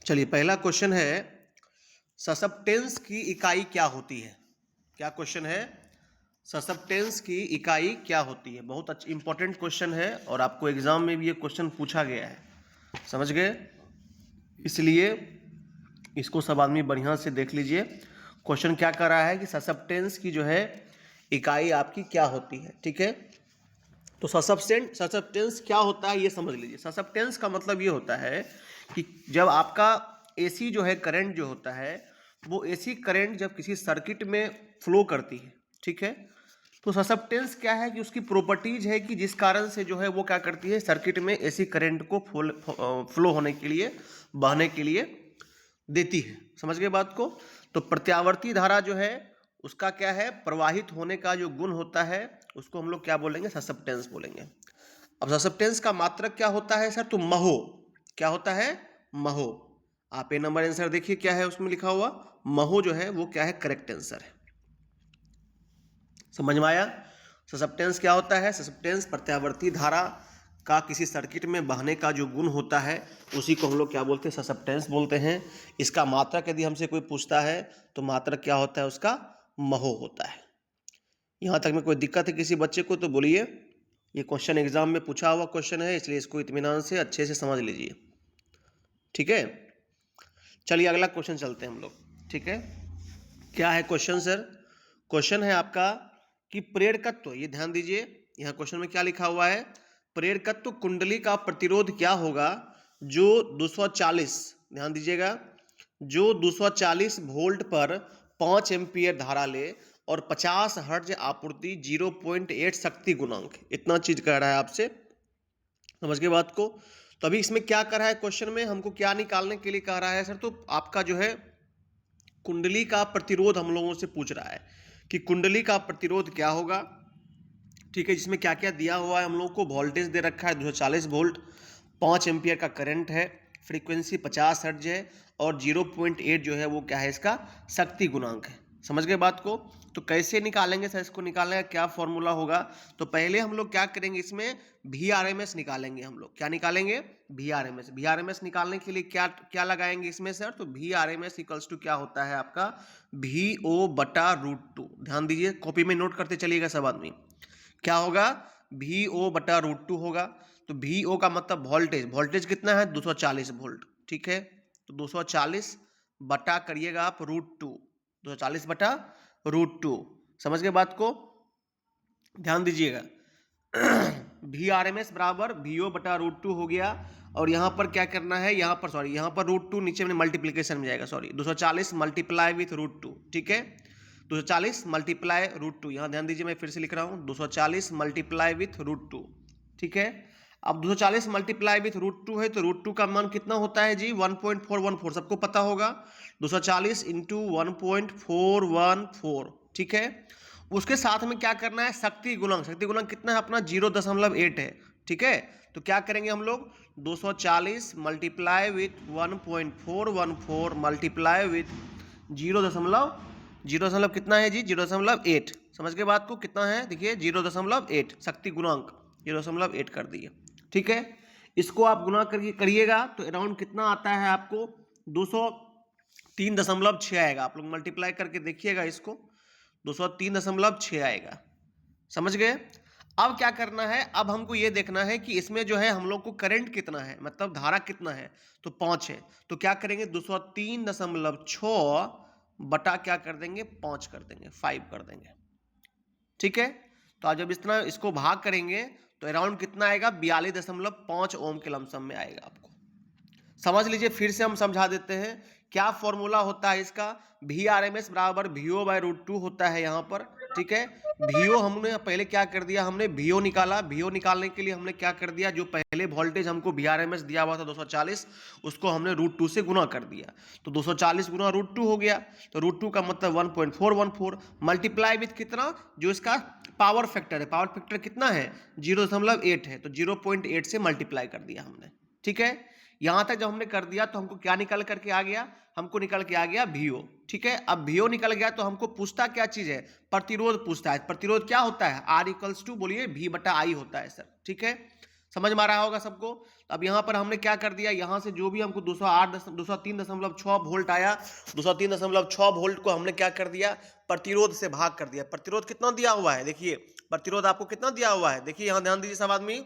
चलिए, पहला क्वेश्चन है ससेप्टेंस की इकाई क्या होती है। क्या क्वेश्चन है? ससेप्टेंस की इकाई क्या होती है। बहुत अच्छा इंपॉर्टेंट क्वेश्चन है और आपको एग्जाम में भी ये क्वेश्चन पूछा गया है, समझ गए। इसलिए इसको सब आदमी बढ़िया से देख लीजिए। क्वेश्चन क्या कर रहा है कि ससेप्टेंस की जो है इकाई आपकी क्या होती है। ठीक है, तो ससेप्टेंस क्या होता है ये समझ लीजिए। ससेप्टेंस का मतलब ये होता है कि जब आपका एसी जो है करंट जो होता है, वो एसी करंट जब किसी सर्किट में फ्लो करती है, ठीक है, तो ससेप्टेंस क्या है कि उसकी प्रॉपर्टीज है कि जिस कारण से जो है वो क्या करती है, सर्किट में एसी करंट को फ्लो होने के लिए, बहने के लिए देती है। समझ गए बात को। तो प्रत्यावर्ती धारा जो है उसका क्या है, प्रवाहित होने का जो गुण होता है उसको हम लोग क्या बोलेंगे, ससेप्टेंस बोलेंगे। अब ससेप्टेंस का मात्रक क्या होता है सर, तो महो। क्या होता है? महो। आप ए नंबर आंसर देखिए क्या है उसमें लिखा हुआ, महो जो है वो क्या है, करेक्ट आंसर है। समझ में आया? ससेप्टेंस क्या होता है? ससेप्टेंस प्रत्यावर्ती धारा का किसी सर्किट में बहने का जो गुण होता है उसी को हम लोग क्या बोलते हैं, ससेप्टेंस बोलते हैं। इसका मात्रक यदि हमसे कोई पूछता है तो मात्रक क्या होता है उसका, महो होता है। यहाँ तक में कोई दिक्कत है किसी बच्चे को तो बोलिए। ये क्वेश्चन एग्जाम में पूछा हुआ क्वेश्चन है, इसलिए इसको इत्मीनान से अच्छे से समझ लीजिए। ठीक है, चलिए अगला क्वेश्चन चलते हैं हम लोग। ठीक है, क्या है क्वेश्चन सर? क्वेश्चन है आपका कि प्रेरकत्व, ये ध्यान दीजिए, यहाँ क्वेश्चन में क्या लिखा हुआ है, प्रेरकत्व कुंडली का प्रतिरोध क्या होगा जो 240, ध्यान दीजिएगा, जो 240 वोल्ट पर 5 एम्पीयर धारा ले और 50 हर्ट्ज आपूर्ति 0.8 शक्ति गुणांक। इतना चीज कह रहा है आपसे, समझ गए बात को। तो अभी इसमें क्या कर रहा है, क्वेश्चन में हमको क्या निकालने के लिए कह रहा है सर, तो आपका जो है कुंडली का प्रतिरोध हम लोगों से पूछ रहा है कि कुंडली का प्रतिरोध क्या होगा। ठीक है, जिसमें क्या क्या दिया हुआ है हम लोगों को, वोल्टेज दे रखा है 240 वोल्ट, 5 एम्पियर का करंट है, फ्रीक्वेंसी 50 हर्ट्ज है और 0.8 जो है वो क्या है, इसका शक्ति गुणांक है। समझ गए बात को। तो कैसे निकालेंगे सर, इसको निकालने का क्या फॉर्मूला होगा, तो पहले हम लोग क्या करेंगे, इसमें VRMS निकालेंगे। हम लोग क्या निकालेंगे, VRMS। VRMS निकालने के लिए क्या क्या लगाएंगे इसमें सर, तो VRMS इक्वल्स टू क्या होता है आपका, VO/√2। ध्यान दीजिए, कॉपी में नोट करते चलिएगा सब आदमी। क्या होगा, VO/√2 होगा। तो VO का मतलब वोल्टेज, वोल्टेज कितना है, 240 वोल्ट। ठीक है, तो 240 बटा करिएगा आप √2, 240 बटा √2। समझ गए बात को, ध्यान दीजिएगा। VRMS बराबर VO/√2 हो गया। और यहाँ पर क्या करना है, यहाँ पर सॉरी, यहाँ पर √2 नीचे में मल्टीप्लीकेशन में जाएगा, सॉरी 240 मल्टीप्लाई विथ √2। ठीक है, 240 मल्टीप्लाई √2, यहाँ ध्यान दीजिए मैं फिर से लिख रहा हूँ 240 मल्टीप्लाई विथ √2। ठीक है, अब 240 मल्टीप्लाई विथ √2 है तो √2 का मान कितना होता है जी, 1.414, सबको पता होगा। 240 इंटू 1.414। ठीक है, उसके साथ में क्या करना है, शक्ति गुणांक। शक्ति गुणांक कितना है अपना, 0.8 है। ठीक है, तो क्या करेंगे हम लोग, 240 मल्टीप्लाई विथ 1.414 मल्टीप्लाई विथ 0.0 कितना है जी, 0.8। समझ के बात को, कितना है देखिए, 0.8 शक्ति गुणांक 0.8 कर दिए। ठीक है, इसको आप गुणा करिएगा तो अराउंड कितना आता है आपको, 203.6 आएगा। आप लोग मल्टीप्लाई करके देखिएगा इसको, 203.6 आएगा। समझ गए। अब क्या करना है, अब हमको ये देखना है कि इसमें जो है हम लोग को करंट कितना है, मतलब धारा कितना है, तो 5 है। तो क्या करेंगे, 203.6 बटा क्या कर देंगे, 5 कर देंगे, 5 कर देंगे। ठीक है, तो आज जब इस तरह इसको भाग करेंगे तो अराउंड कितना आएगा, 42.5 ओम के लमसम में आएगा आपको। समझ लीजिए, फिर से हम समझा देते हैं क्या फॉर्मूला होता है इसका, VRMS बराबर VO/√2 होता है यहाँ पर। ठीक है, VO हमने पहले क्या कर दिया, हमने VO निकाला। VO निकालने के लिए हमने क्या कर दिया, जो पहले वोल्टेज हमको VRMS दिया हुआ था 240, उसको हमने √2 से गुना कर दिया। तो 240 गुना √2 हो गया, तो √2 का मतलब 1.414 मल्टीप्लाई विथ कितना, जो इसका पावर फैक्टर है, पावर फैक्टर कितना है, 0.8 है, तो 0.8 से मल्टीप्लाई कर दिया हमने। ठीक है, यहां तक जब हमने कर दिया तो हमको क्या निकल करके आ गया, हमको निकल के आ गया VO। ठीक है, अब VO निकल गया तो हमको पूछता क्या चीज है, प्रतिरोध पूछता है। प्रतिरोध क्या होता है, R इक्वल्स टू, बोलिए V/I होता है सर। ठीक है, समझ में आ रहा होगा सबको। अब यहाँ पर हमने क्या कर दिया, यहाँ से जो भी हमको 203.6 वोल्ट आया, 203.6 वोल्ट को हमने क्या कर दिया, प्रतिरोध से भाग कर दिया। प्रतिरोध कितना दिया हुआ है, देखिए प्रतिरोध आपको कितना दिया हुआ है, देखिए यहाँ ध्यान दीजिए सब आदमी,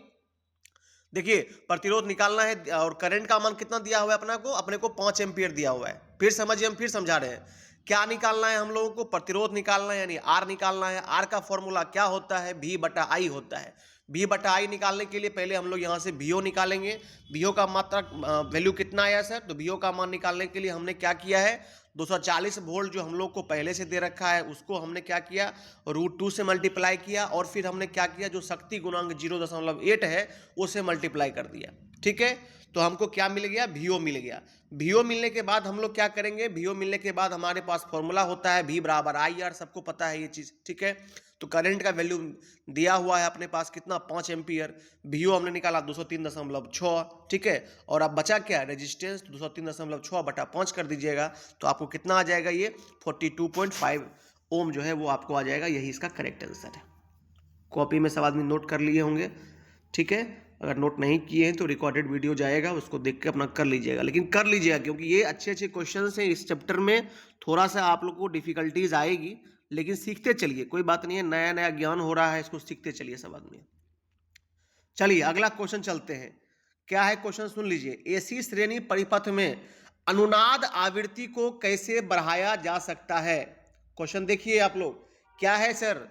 देखिए प्रतिरोध निकालना है और करंट का मान कितना दिया हुआ है अपने को 5 एम्पियर दिया हुआ है। फिर समझिए, हम फिर समझा रहे हैं, क्या निकालना है हम लोगों को, प्रतिरोध निकालना है, यानी आर निकालना है। आर का फॉर्मूला क्या होता है, V/I होता है। V/I निकालने के लिए पहले हम लोग यहाँ से VO निकालेंगे। VO का मात्रा वैल्यू कितना आया सर, तो VO का मान निकालने के लिए हमने क्या किया है, 240 वोल्ट जो हम लोग को पहले से दे रखा है उसको हमने क्या किया, √2 से मल्टीप्लाई किया, और फिर हमने क्या किया, जो शक्ति गुणांक 0.8 है उसे मल्टीप्लाई कर दिया। ठीक है, तो हमको क्या मिल गया, VO मिल गया। VO मिलने के बाद हम लोग क्या करेंगे, VO मिलने के बाद हमारे पास फॉर्मूला होता है V/IR, सबको पता है ये चीज। ठीक है, तो करंट का वैल्यू दिया हुआ है अपने पास कितना, 5 एम्पियर। VO हमने निकाला 203.6। ठीक है, और अब बचा क्या, रेजिस्टेंस, 203.6/5 कर दीजिएगा तो आपको कितना आ जाएगा, ये 42.5 ओम जो है वो आपको आ जाएगा। यही इसका करेक्ट आंसर है। कॉपी में सब आदमी नोट कर लिए होंगे। ठीक है, अगर नोट नहीं किए हैं तो रिकॉर्डेड वीडियो जाएगा, उसको देख के अपना कर लीजिएगा, लेकिन कर लीजिएगा क्योंकि ये अच्छे अच्छे क्वेश्चन हैं। इस चैप्टर में थोड़ा सा आप लोग को डिफिकल्टीज आएगी, लेकिन सीखते चलिए, कोई बात नहीं है, नया नया ज्ञान हो रहा है, इसको सीखते चलिए सब आदमी। चलिए अगला क्वेश्चन चलते हैं। क्या है क्वेश्चन, सुन लीजिए। एसी श्रेणी परिपथ में अनुनाद आवृत्ति को कैसे बढ़ाया जा सकता है। क्वेश्चन देखिए आप लोग, क्या है सर,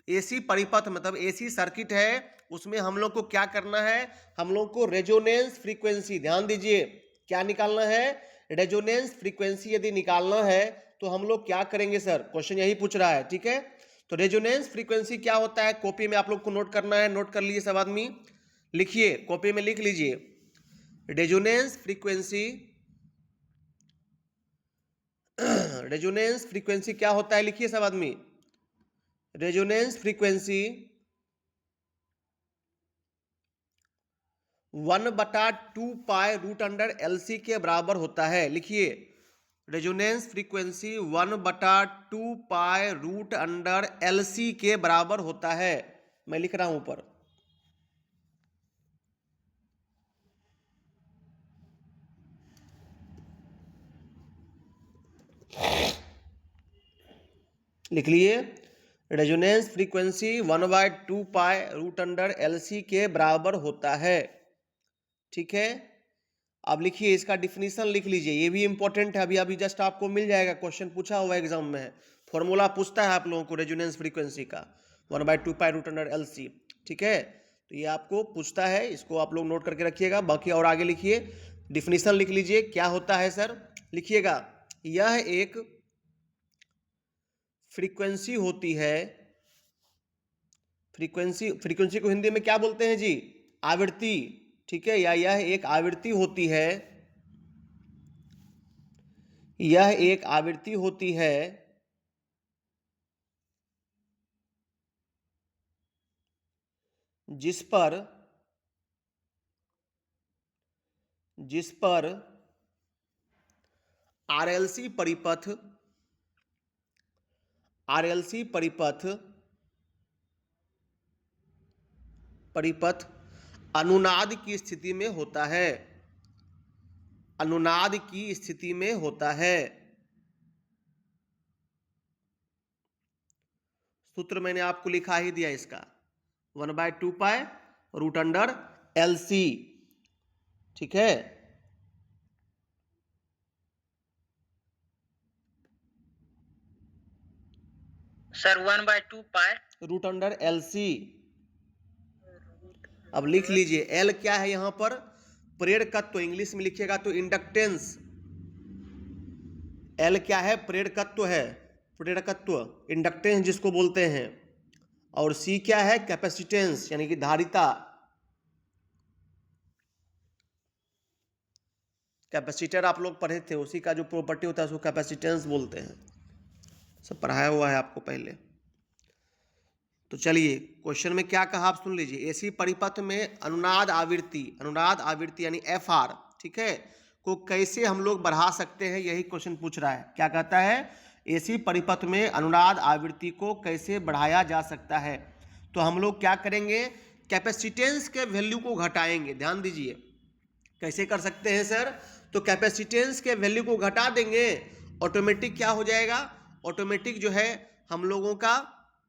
एसी परिपथ मतलब एसी सर्किट है, उसमें हम लोग को क्या करना है, हम लोग को रेजोनेंस फ्रीक्वेंसी, ध्यान दीजिए, क्या निकालना है, रेजोनेंस फ्रीक्वेंसी यदि निकालना है तो हम लोग क्या करेंगे सर, क्वेश्चन यही पूछ रहा है। ठीक है, तो रेजोनेंस फ्रीक्वेंसी क्या होता है, कॉपी में आप लोग को नोट करना है, नोट कर लीजिए सब आदमी, लिखिए, कॉपी में लिख लीजिए। रेजोनेंस फ्रीक्वेंसी, रेजोनेंस फ्रीक्वेंसी क्या होता है, लिखिए सब आदमी। रेजोनेंस फ्रीक्वेंसी 1/2 पाई √LC के बराबर होता है। लिखिए, रेजोनेंस फ्रीक्वेंसी 1/2 पाई √LC के बराबर होता है। मैं लिख रहा हूं ऊपर, लिख लिए, रेजोनेंस फ्रीक्वेंसी 1/2 पाई √LC के बराबर होता है। ठीक है, अब लिखिए, इसका डिफिनीशन लिख लीजिए, ये भी इंपॉर्टेंट है, अभी अभी जस्ट आपको मिल जाएगा, क्वेश्चन पूछा हुआ एग्जाम में है। फॉर्मूला पूछता है आप लोगों को रेजोनेंस फ्रीक्वेंसी का, 1/2 पाई √LC। ठीक है, तो ये आपको पूछता है, इसको आप लोग नोट करके रखिएगा। बाकी और आगे लिखिए, डिफिनीशन लिख लीजिए, क्या होता है सर, लिखिएगा, यह एक फ्रीक्वेंसी होती है, फ्रीक्वेंसी को हिंदी में क्या बोलते हैं जी, आवृत्ति। ठीक है, या यह एक आवृत्ति होती है, यह एक आवृत्ति होती है जिस पर RLC परिपथ अनुनाद की स्थिति में होता है, अनुनाद की स्थिति में होता है। सूत्र मैंने आपको लिखा ही दिया इसका, 1/2 पाई √LC। ठीक है, सर 1/2 पाई √LC। अब लिख लीजिए, एल क्या है यहां पर, प्रेरकत्व, इंग्लिश में लिखिएगा तो इंडक्टेंस। एल क्या है, प्रेरकत्व है, प्रेरकत्व, इंडक्टेंस जिसको बोलते हैं। और सी क्या है, कैपेसिटेंस, यानी कि धारिता। कैपेसिटर आप लोग पढ़े थे, उसी का जो प्रॉपर्टी होता है उसको कैपेसिटेंस बोलते हैं, सब पढ़ाया हुआ है आपको पहले। तो चलिए, क्वेश्चन में क्या कहा आप सुन लीजिए। एसी परिपथ में अनुनाद आवृत्ति यानी FR, ठीक है, को कैसे हम लोग बढ़ा सकते हैं, यही क्वेश्चन पूछ रहा है। क्या कहता है, एसी परिपथ में अनुनाद आवृत्ति को कैसे बढ़ाया जा सकता है। तो हम लोग क्या करेंगे कैपेसिटेंस के वैल्यू को घटाएंगे। ध्यान दीजिए, कैसे कर सकते हैं सर? तो कैपेसिटेंस के वैल्यू को घटा देंगे, ऑटोमेटिक क्या हो जाएगा? ऑटोमेटिक जो है हम लोगों का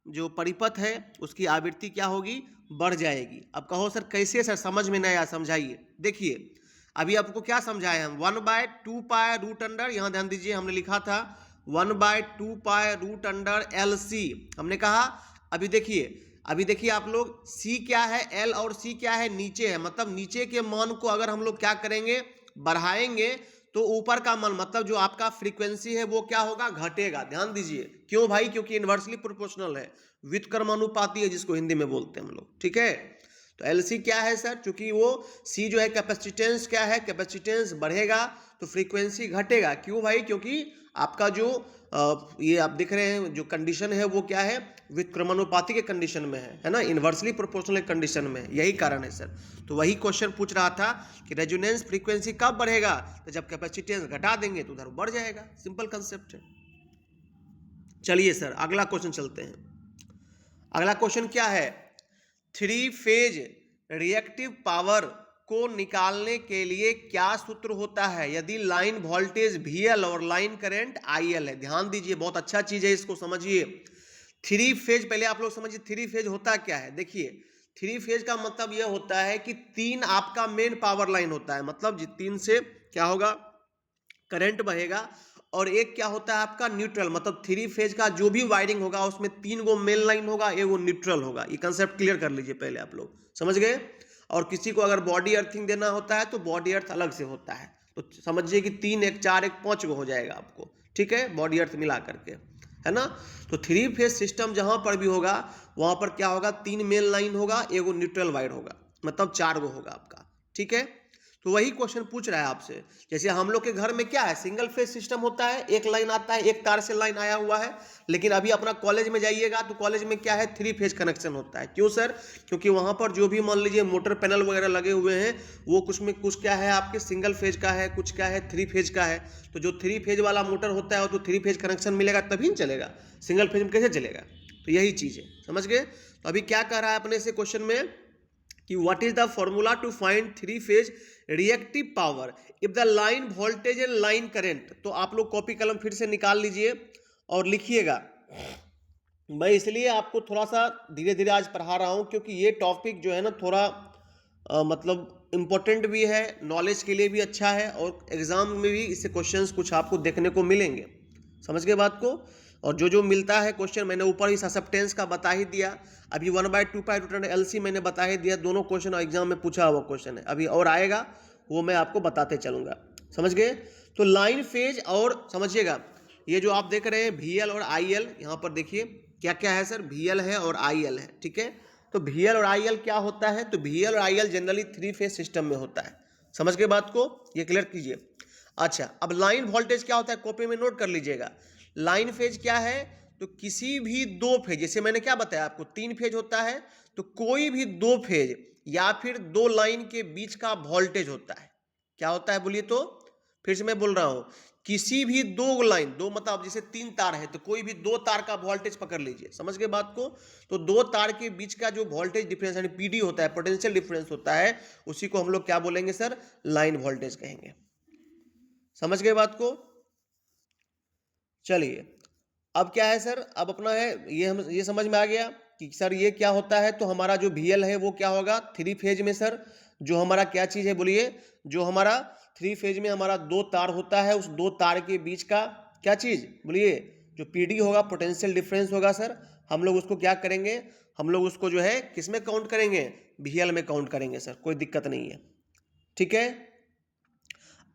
जो परिपथ है उसकी आवृत्ति क्या होगी? बढ़ जाएगी। अब कहो सर कैसे? सर समझ में नहीं आया, समझाइए। देखिए अभी आपको क्या समझाए हम, 1/2 पाई रूट अंडर, यहाँ ध्यान दीजिए हमने लिखा था 1/2 पाई रूट अंडर LC हमने कहा। अभी देखिए आप लोग, C क्या है? L और C क्या है? नीचे है, मतलब नीचे के मान को अगर हम लोग क्या करेंगे? बढ़ाएंगे तो ऊपर का मान मतलब जो आपका फ्रीक्वेंसी है वो क्या होगा? घटेगा। ध्यान दीजिए, क्यों भाई? क्योंकि इन्वर्सली प्रोपोर्शनल है, व्युत्क्रमानुपाती है जिसको हिंदी में बोलते हैं हम लोग, ठीक है। तो LC क्या है सर? क्योंकि वो C जो है कैपेसिटेंस क्या है? कैपेसिटेंस बढ़ेगा तो फ्रीक्वेंसी घटेगा। क्यों भाई? क्योंकि आपका जो ये आप देख रहे हैं जो कंडीशन है वो क्या है? व्युत्क्रमानुपाती के कंडीशन में है ना, इन्वर्सली प्रोपोर्शनल कंडीशन में, यही कारण है सर। तो वही क्वेश्चन पूछ रहा था कि रेजोनेंस फ्रीक्वेंसी कब बढ़ेगा? तो जब कैपेसिटेंस घटा देंगे तो उधर बढ़ जाएगा, सिंपल कंसेप्ट है। चलिए सर अगला क्वेश्चन चलते हैं। अगला क्वेश्चन क्या है? 3 फेज रिएक्टिव पावर को निकालने के लिए क्या सूत्र होता है यदि लाइन वोल्टेज VL और लाइन करंट IL है? ध्यान दीजिए, बहुत अच्छा चीज है, इसको समझिए। 3 फेज, पहले आप लोग समझिए 3 फेज होता क्या है। देखिए 3 फेज का मतलब यह होता है कि 3 आपका मेन पावर लाइन होता है, मतलब 3 से क्या होगा? करंट बहेगा, और एक क्या होता है आपका? न्यूट्रल। मतलब 3 फेज का जो भी वायरिंग होगा उसमें 3 गो मेन लाइन होगा, एक वो न्यूट्रल होगा। ये कंसेप्ट क्लियर कर लीजिए पहले, आप लोग समझ गए। और किसी को अगर बॉडी अर्थिंग देना होता है तो बॉडी अर्थ अलग से होता है, तो समझिए कि 3 1 4 1 5 गो हो जाएगा आपको, ठीक है, बॉडी अर्थ मिला करके, है ना। तो 3 फेज सिस्टम जहां पर भी होगा वहां पर क्या होगा? 3 मेन लाइन होगा, एक वो न्यूट्रल वायर होगा, मतलब 4 गो होगा आपका, ठीक है। तो वही क्वेश्चन पूछ रहा है आपसे। जैसे हम लोग के घर में क्या है? सिंगल फेज सिस्टम होता है, एक लाइन आता है, एक तार से लाइन आया हुआ है। लेकिन अभी अपना कॉलेज में जाइएगा तो कॉलेज में क्या है? 3 फेज कनेक्शन होता है। क्यों सर? क्योंकि वहां पर जो भी मान लीजिए मोटर पैनल वगैरह लगे हुए हैं वो कुछ में कुछ क्या है आपके सिंगल फेज का है, कुछ क्या है 3 फेज का है। तो जो 3 फेज वाला मोटर होता है तो 3 फेज कनेक्शन मिलेगा तभी न चलेगा, सिंगल फेज में कैसे चलेगा? तो यही चीज है, समझ गए। तो अभी क्या कह रहा है अपने से क्वेश्चन में कि what is the formula to find 3 phase reactive power if the line voltage and line current. तो आप लोग कॉपी कलम फिर से निकाल लीजिए और लिखिएगा। मैं इसलिए आपको थोड़ा सा धीरे धीरे आज पढ़ा रहा हूं क्योंकि ये टॉपिक जो है ना थोड़ा मतलब इम्पोर्टेंट भी है, नॉलेज के लिए भी अच्छा है, और एग्जाम में भी इससे क्वेश्चंस कुछ आपको देखने को मिलेंगे। समझ गए बात को। और जो जो मिलता है क्वेश्चन मैंने ऊपर ही ससेप्टेंस का बता ही दिया, अभी 1/2 पाई रूट अंडर LC मैंने बता ही दिया। दोनों क्वेश्चन एग्जाम में पूछा हुआ क्वेश्चन है, अभी और आएगा वो मैं आपको बताते चलूंगा, समझ गए। तो लाइन फेज, और समझिएगा ये जो आप देख रहे हैं VL और IL, यहाँ पर देखिए क्या क्या है सर? VL है और IL है, ठीक है। तो VL और IL क्या होता है? तो VL और IL जनरली 3 फेज सिस्टम में होता है, समझ गए बात को, ये क्लियर कीजिए। अच्छा, अब लाइन वोल्टेज क्या होता है? कॉपी में नोट कर लीजिएगा। लाइन फेज क्या है? तो किसी भी 2 फेज, जैसे मैंने क्या बताया आपको 3 फेज होता है, तो कोई भी 2 फेज या फिर 2 लाइन के बीच का वोल्टेज होता है। क्या होता है बोलिए तो? फिर से मैं बोल रहा हूं, किसी भी 2 लाइन, 2 मतलब जैसे 3 तार है तो कोई भी 2 तार का वोल्टेज पकड़ लीजिए, समझ गए बात को। तो 2 तार के बीच का जो वोल्टेज डिफरेंस यानी PD होता है, पोटेंशियल डिफरेंस होता है, उसी को हम लोग क्या बोलेंगे सर? लाइन वोल्टेज कहेंगे, समझ गए बात को। चलिए अब क्या है सर? अब अपना है ये समझ में आ गया कि सर ये क्या होता है। तो हमारा जो VL है वो क्या होगा 3 फेज में सर? जो हमारा क्या चीज है बोलिए? जो हमारा 3 फेज में हमारा 2 तार होता है, उस 2 तार के बीच का क्या चीज बोलिए? जो PD होगा, पोटेंशियल डिफरेंस होगा सर। हम लोग उसको क्या करेंगे? हम लोग उसको जो है किस में काउंट करेंगे? VL में काउंट करेंगे सर, कोई दिक्कत नहीं है, ठीक है।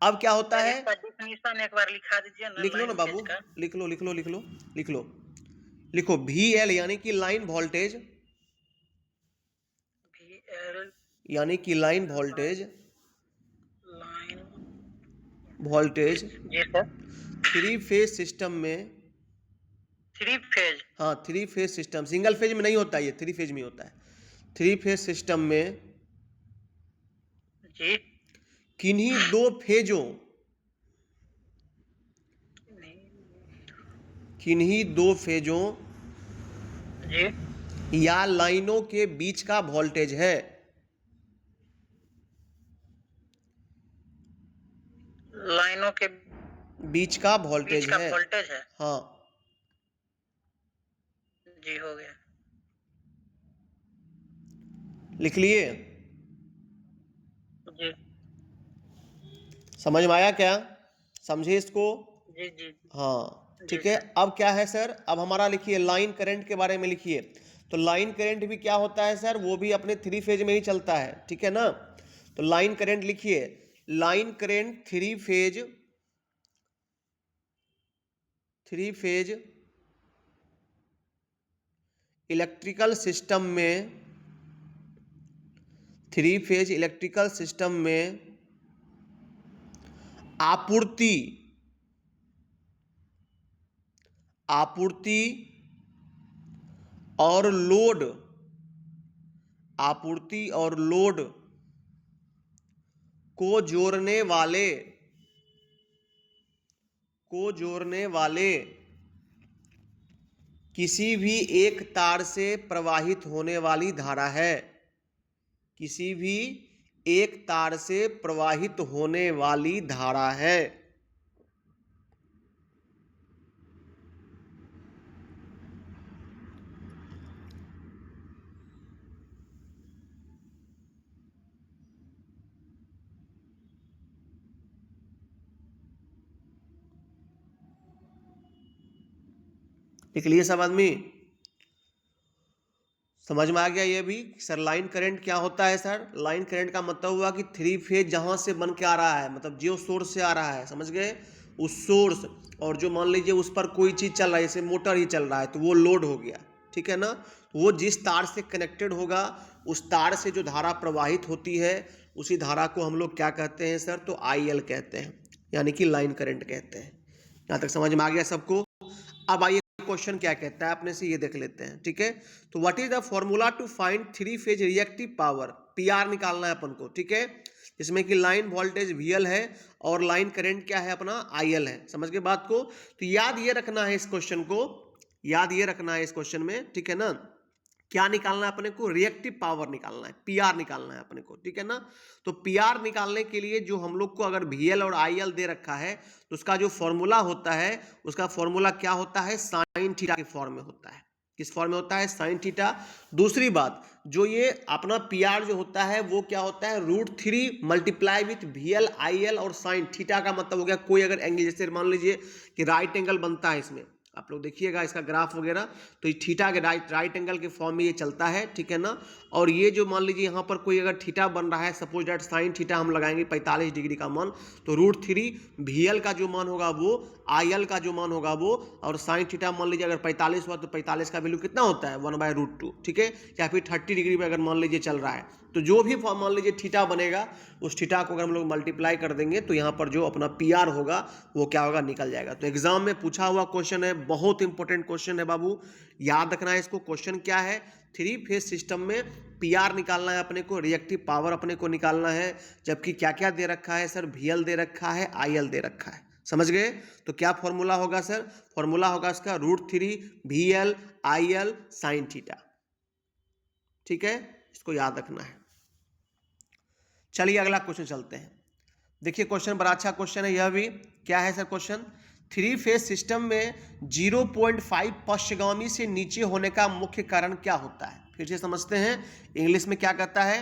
अब क्या होता है? इसका डेफिनेशन एक बार लिखा दीजिए ना, लिख लो ना लाइन बाबू, फेज का। लिख लो लिख लो लिख लो लिख लो लिखो VL यानी कि लाइन वोल्टेज, VL यानी कि लाइन वोल्टेज, लाइन वोल्टेज जी सर। 3 फेज सिस्टम में। 3 फेज हाँ 3 फेज सिस्टम, सिंगल फेज में नहीं होता, ये 3 फेज में होता है। 3 फेज सिस्टम में जी किन्हीं 2 फेजों, किन्हीं 2 फेजों जी या लाइनों के बीच का वोल्टेज है। लाइनों के बीच का बीच वोल्टेज का है। वोल्टेज है। हाँ, जी हो गया। लिख लिए? जी समझ में आया क्या? समझे इसको? जी जी हाँ, जी ठीक है। सर। अब क्या है सर, अब हमारा लिखिए लाइन करंट के बारे में लिखिए। तो लाइन करंट भी क्या होता है सर, वो भी अपने थ्री फेज में ही चलता है, ठीक है ना। तो लाइन करंट लिखिए, line current three phase electrical system में, थ्री फेज इलेक्ट्रिकल सिस्टम में आपूर्ति आपूर्ति और लोड, आपूर्ति और लोड को जोड़ने वाले किसी भी एक तार से प्रवाहित होने वाली धारा है। किसी भी एक तार से प्रवाहित होने वाली धारा है। लिख लिए सब आदमी? समझ में आ गया ये भी? सर लाइन करंट क्या होता है सर? लाइन करंट का मतलब हुआ कि थ्री फेज जहां से बन के आ रहा है, मतलब जो सोर्स से आ रहा है, समझ गए, उस सोर्स, और जो मान लीजिए उस पर कोई चीज चल रहा है, जैसे मोटर ही चल रहा है, तो वो लोड हो गया, ठीक है ना। वो जिस तार से कनेक्टेड होगा, उस तार से जो धारा प्रवाहित होती है, उसी धारा को हम लोग क्या कहते हैं सर? तो IL कहते हैं, यानी कि लाइन करंट कहते हैं। यहाँ तक समझ में आ गया सबको? अब आइए क्वेश्चन क्या कहता है अपने से ये देख लेते हैं, ठीक है। तो what is the formula to find three phase reactive power? PR निकालना है अपन को, ठीक है, जिसमें कि लाइन वोल्टेज VL है और लाइन करंट क्या है अपना? IL है। समझ गए बात को? तो याद ये रखना है इस क्वेश्चन को, याद ये रखना है इस क्वेश्चन में, ठीक है ना। क्या निकालना है अपने को? रिएक्टिव पावर निकालना है, PR निकालना है अपने को, ठीक है ना। तो PR निकालने के लिए जो हम लोग को अगर VL और IL दे रखा है, तो उसका जो फॉर्मूला होता है, उसका फॉर्मूला क्या होता है? साइन थीटा के फॉर्म में होता है। किस फॉर्म में होता है? Sine theta. दूसरी बात, जो ये अपना PR जो होता है वो क्या होता है? √3 मल्टीप्लाई विथ VL IL और साइन थीटा का मतलब हो गया कोई अगर एंगल, जैसे मान लीजिए कि राइट एंगल बनता है इसमें, आप लोग देखिएगा इसका ग्राफ वगैरह, तो ये थीटा के राइट एंगल के फॉर्म में ये चलता है, ठीक है ना। और ये जो मान लीजिए यहाँ पर कोई अगर थीटा बन रहा है, सपोज दैट साइन थीटा हम लगाएंगे 45 डिग्री का मान, तो √3 VL का जो मान होगा वो, IL का जो मान होगा वो, और साइन थीटा मान लीजिए अगर 45 हुआ तो 45 का वैल्यू कितना होता है? 1/√2, ठीक है। या फिर 30 डिग्री में अगर मान लीजिए चल रहा है, तो जो भी मान लीजिए थीटा बनेगा, उस थीटा को अगर हम लोग मल्टीप्लाई कर देंगे तो यहाँ पर जो अपना PR होगा वो क्या होगा? निकल जाएगा। तो एग्जाम में पूछा हुआ क्वेश्चन है, बहुत इंपॉर्टेंट क्वेश्चन है बाबू, याद रखना है इसको। क्वेश्चन क्या है? थ्री फेज सिस्टम में PR निकालना है अपने को, रिएक्टिव पावर अपने को निकालना है, जबकि क्या क्या दे रखा है सर? VL दे रखा है, IL दे रखा है। समझ गए? तो क्या फॉर्मूला होगा सर? फॉर्मूला होगा इसका √3 VL IL साइन थीटा, ठीक है, इसको याद रखना है। चलिए अगला क्वेश्चन चलते हैं। देखिए क्वेश्चन बड़ा अच्छा क्वेश्चन है यह भी। क्या है sir question? Three phase system में 0.5 पश्चगामी से नीचे होने का मुख्य कारण क्या होता है? फिर से समझते हैं। इंग्लिश में क्या कहता है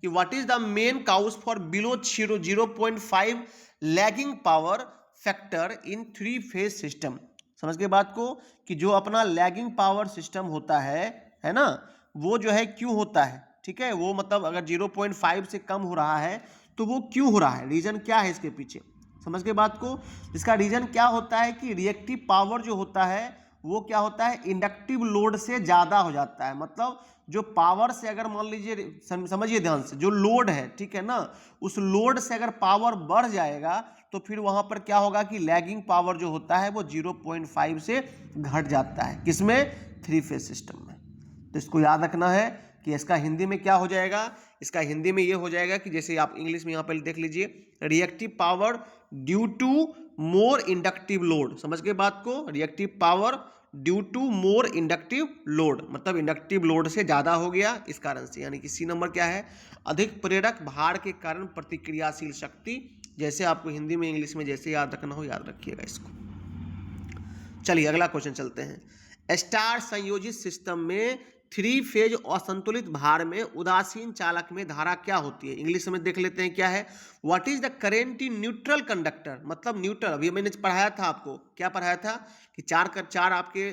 कि what is the main cause for below 0.5 lagging power factor in three phase system? समझ गए बात को? कि जो अपना लैगिंग पावर सिस्टम होता है ना, वो जो है क्यों होता है, ठीक है। वो मतलब अगर 0.5 से कम हो रहा है तो वो क्यों हो रहा है, रीजन क्या है इसके पीछे? समझ गए बात को? इसका रीजन क्या होता है कि रिएक्टिव पावर जो होता है वो क्या होता है? इंडक्टिव लोड से ज्यादा हो जाता है। मतलब जो पावर से अगर मान लीजिए, समझिए ध्यान से, जो लोड है, ठीक है ना, उस लोड से अगर पावर बढ़ जाएगा तो फिर वहां पर क्या होगा कि लैगिंग पावर जो होता है वो 0.5 से घट जाता है। किसमें? थ्री फेज सिस्टम में। तो इसको याद रखना है कि इसका हिंदी में क्या हो जाएगा? इसका हिंदी में ये हो जाएगा कि जैसे आप इंग्लिश में यहाँ पर देख लीजिए, reactive power due to more inductive load. समझ गए बात को? Reactive power due to more inductive load, मतलब इंडक्टिव लोड से ज़्यादा हो गया इस कारण से, यानी कि सी नंबर क्या है, अधिक प्रेरक भार के कारण प्रतिक्रियाशील शक्ति। जैसे आपको हिंदी में इंग्लिश में जैसे याद रखना हो याद रखिएगा इसको। चलिए अगला क्वेश्चन चलते हैं। स्टार संयोजित सिस्टम में 3 फेज असंतुलित भार में उदासीन चालक में धारा क्या होती है? इंग्लिश में देख लेते हैं क्या है। What is the current in neutral conductor, मतलब न्यूट्रल, अभी मैंने पढ़ाया था आपको, क्या पढ़ाया था कि चार आपके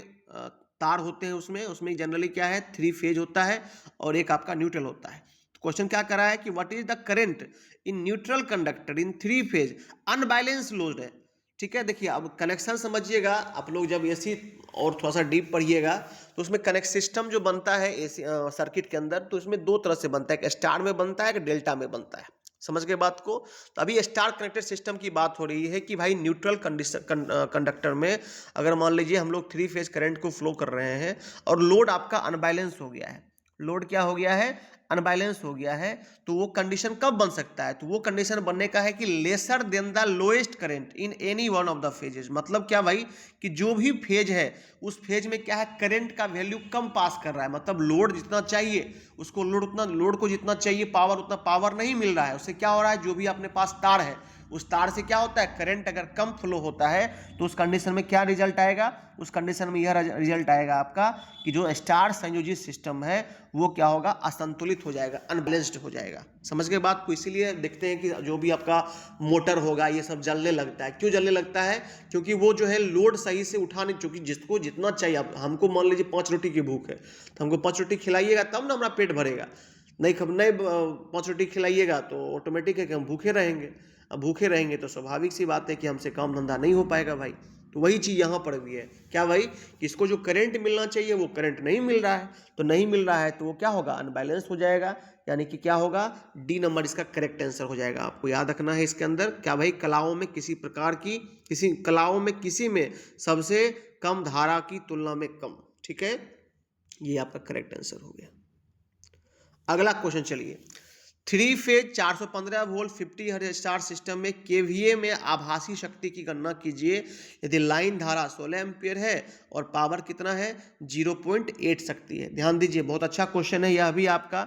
तार होते हैं, उसमें जनरली क्या है 3 फेज होता है और एक आपका न्यूट्रल होता है। तो क्वेश्चन क्या करा है कि what is the current in neutral conductor in 3 phase unbalance load है। ठीक है, देखिए अब कनेक्शन समझिएगा आप लोग, जब एसी और थोड़ा सा डीप पढ़िएगा तो उसमें कनेक्ट सिस्टम जो बनता है एसी सर्किट के अंदर, तो उसमें 2 तरह से बनता है, एक स्टार में बनता है, एक डेल्टा में बनता है। समझ गए बात को। तो अभी स्टार कनेक्टेड सिस्टम की बात हो रही है कि भाई न्यूट्रल कंडक्टर में अगर मान लीजिए हम लोग 3 फेज करंट को फ्लो कर रहे हैं और लोड आपका अनबैलेंस हो गया है, लोड क्या हो गया है, अनबैलेंस हो गया है, तो वो कंडीशन कब बन सकता है, तो वो कंडीशन बनने का है कि lesser than the lowest current in any one of the phases. मतलब क्या भाई कि जो भी फेज है उस फेज में क्या है, करंट का वैल्यू कम पास कर रहा है, मतलब लोड जितना चाहिए उसको लोड को जितना चाहिए पावर उतना पावर नहीं मिल रहा है। उससे क्या हो रहा है, जो भी अपने पास तार है उस तार से क्या होता है, करंट अगर कम फ्लो होता है तो उस कंडीशन में क्या रिजल्ट आएगा, उस कंडीशन में यह रिजल्ट आएगा आपका कि जो स्टार संयोजित सिस्टम है वो क्या होगा, असंतुलित हो जाएगा, अनबैलेंस्ड हो जाएगा। समझ गए बात को। इसीलिए देखते हैं कि जो भी आपका मोटर होगा ये सब जलने लगता है। क्यों जलने लगता है, क्योंकि वो जो है लोड सही से उठा नहीं, क्योंकि जिसको जितना चाहिए, अब हमको मान लीजिए 5 रोटी की भूख है तो हमको 5 रोटी खिलाइएगा तब ना हमारा पेट भरेगा, नहीं 5 रोटी खिलाइएगा तो ऑटोमेटिक है कि हम भूखे रहेंगे। अब भूखे रहेंगे तो स्वाभाविक सी बात है कि हमसे काम धंधा नहीं हो पाएगा भाई। तो वही चीज़ यहाँ पर भी है, क्या भाई कि इसको जो करंट मिलना चाहिए वो करंट नहीं मिल रहा है, तो नहीं मिल रहा है तो वो क्या होगा, अनबैलेंस हो जाएगा, यानी कि क्या होगा, डी नंबर इसका करेक्ट आंसर हो जाएगा। आपको याद रखना है इसके अंदर क्या भाई, कलाओं में किसी में सबसे कम धारा की तुलना में कम। ठीक है, ये आपका करेक्ट आंसर हो गया। अगला क्वेश्चन चलिए। 3 phase 415 volt 50 hertz star system में केवीए में आभासी शक्ति की गणना कीजिए यदि लाइन धारा 16 एम्पियर है और पावर कितना है, 0.8 शक्ति है। ध्यान दीजिए, बहुत अच्छा क्वेश्चन है यह भी आपका।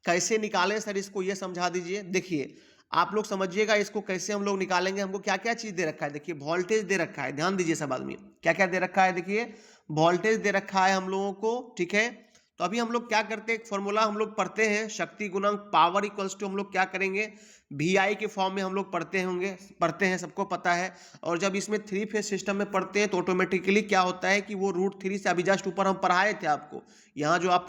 कैसे निकालें सर इसको, ये समझा दीजिए। देखिए आप लोग समझिएगा इसको कैसे हम लोग निकालेंगे। हमको क्या क्या चीज दे रखा है, देखिए वोल्टेज दे रखा है, ध्यान दीजिए सब आदमी, क्या क्या दे रखा है, देखिए वोल्टेज दे रखा है हम लोगों को। ठीक है, तो अभी हम लोग क्या करते हैं, एक फॉर्मूला हम लोग पढ़ते हैं, शक्ति गुणक पावर इक्वल्स टू हम लोग क्या करेंगे, VI के फॉर्म में हम लोग पढ़ते हैं, सबको पता है। और जब इसमें 3 फेज सिस्टम में पढ़ते हैं तो ऑटोमेटिकली क्या होता है कि वो √3 से, अभी जस्ट ऊपर हम पढ़ाए थे आपको, यहाँ जो आप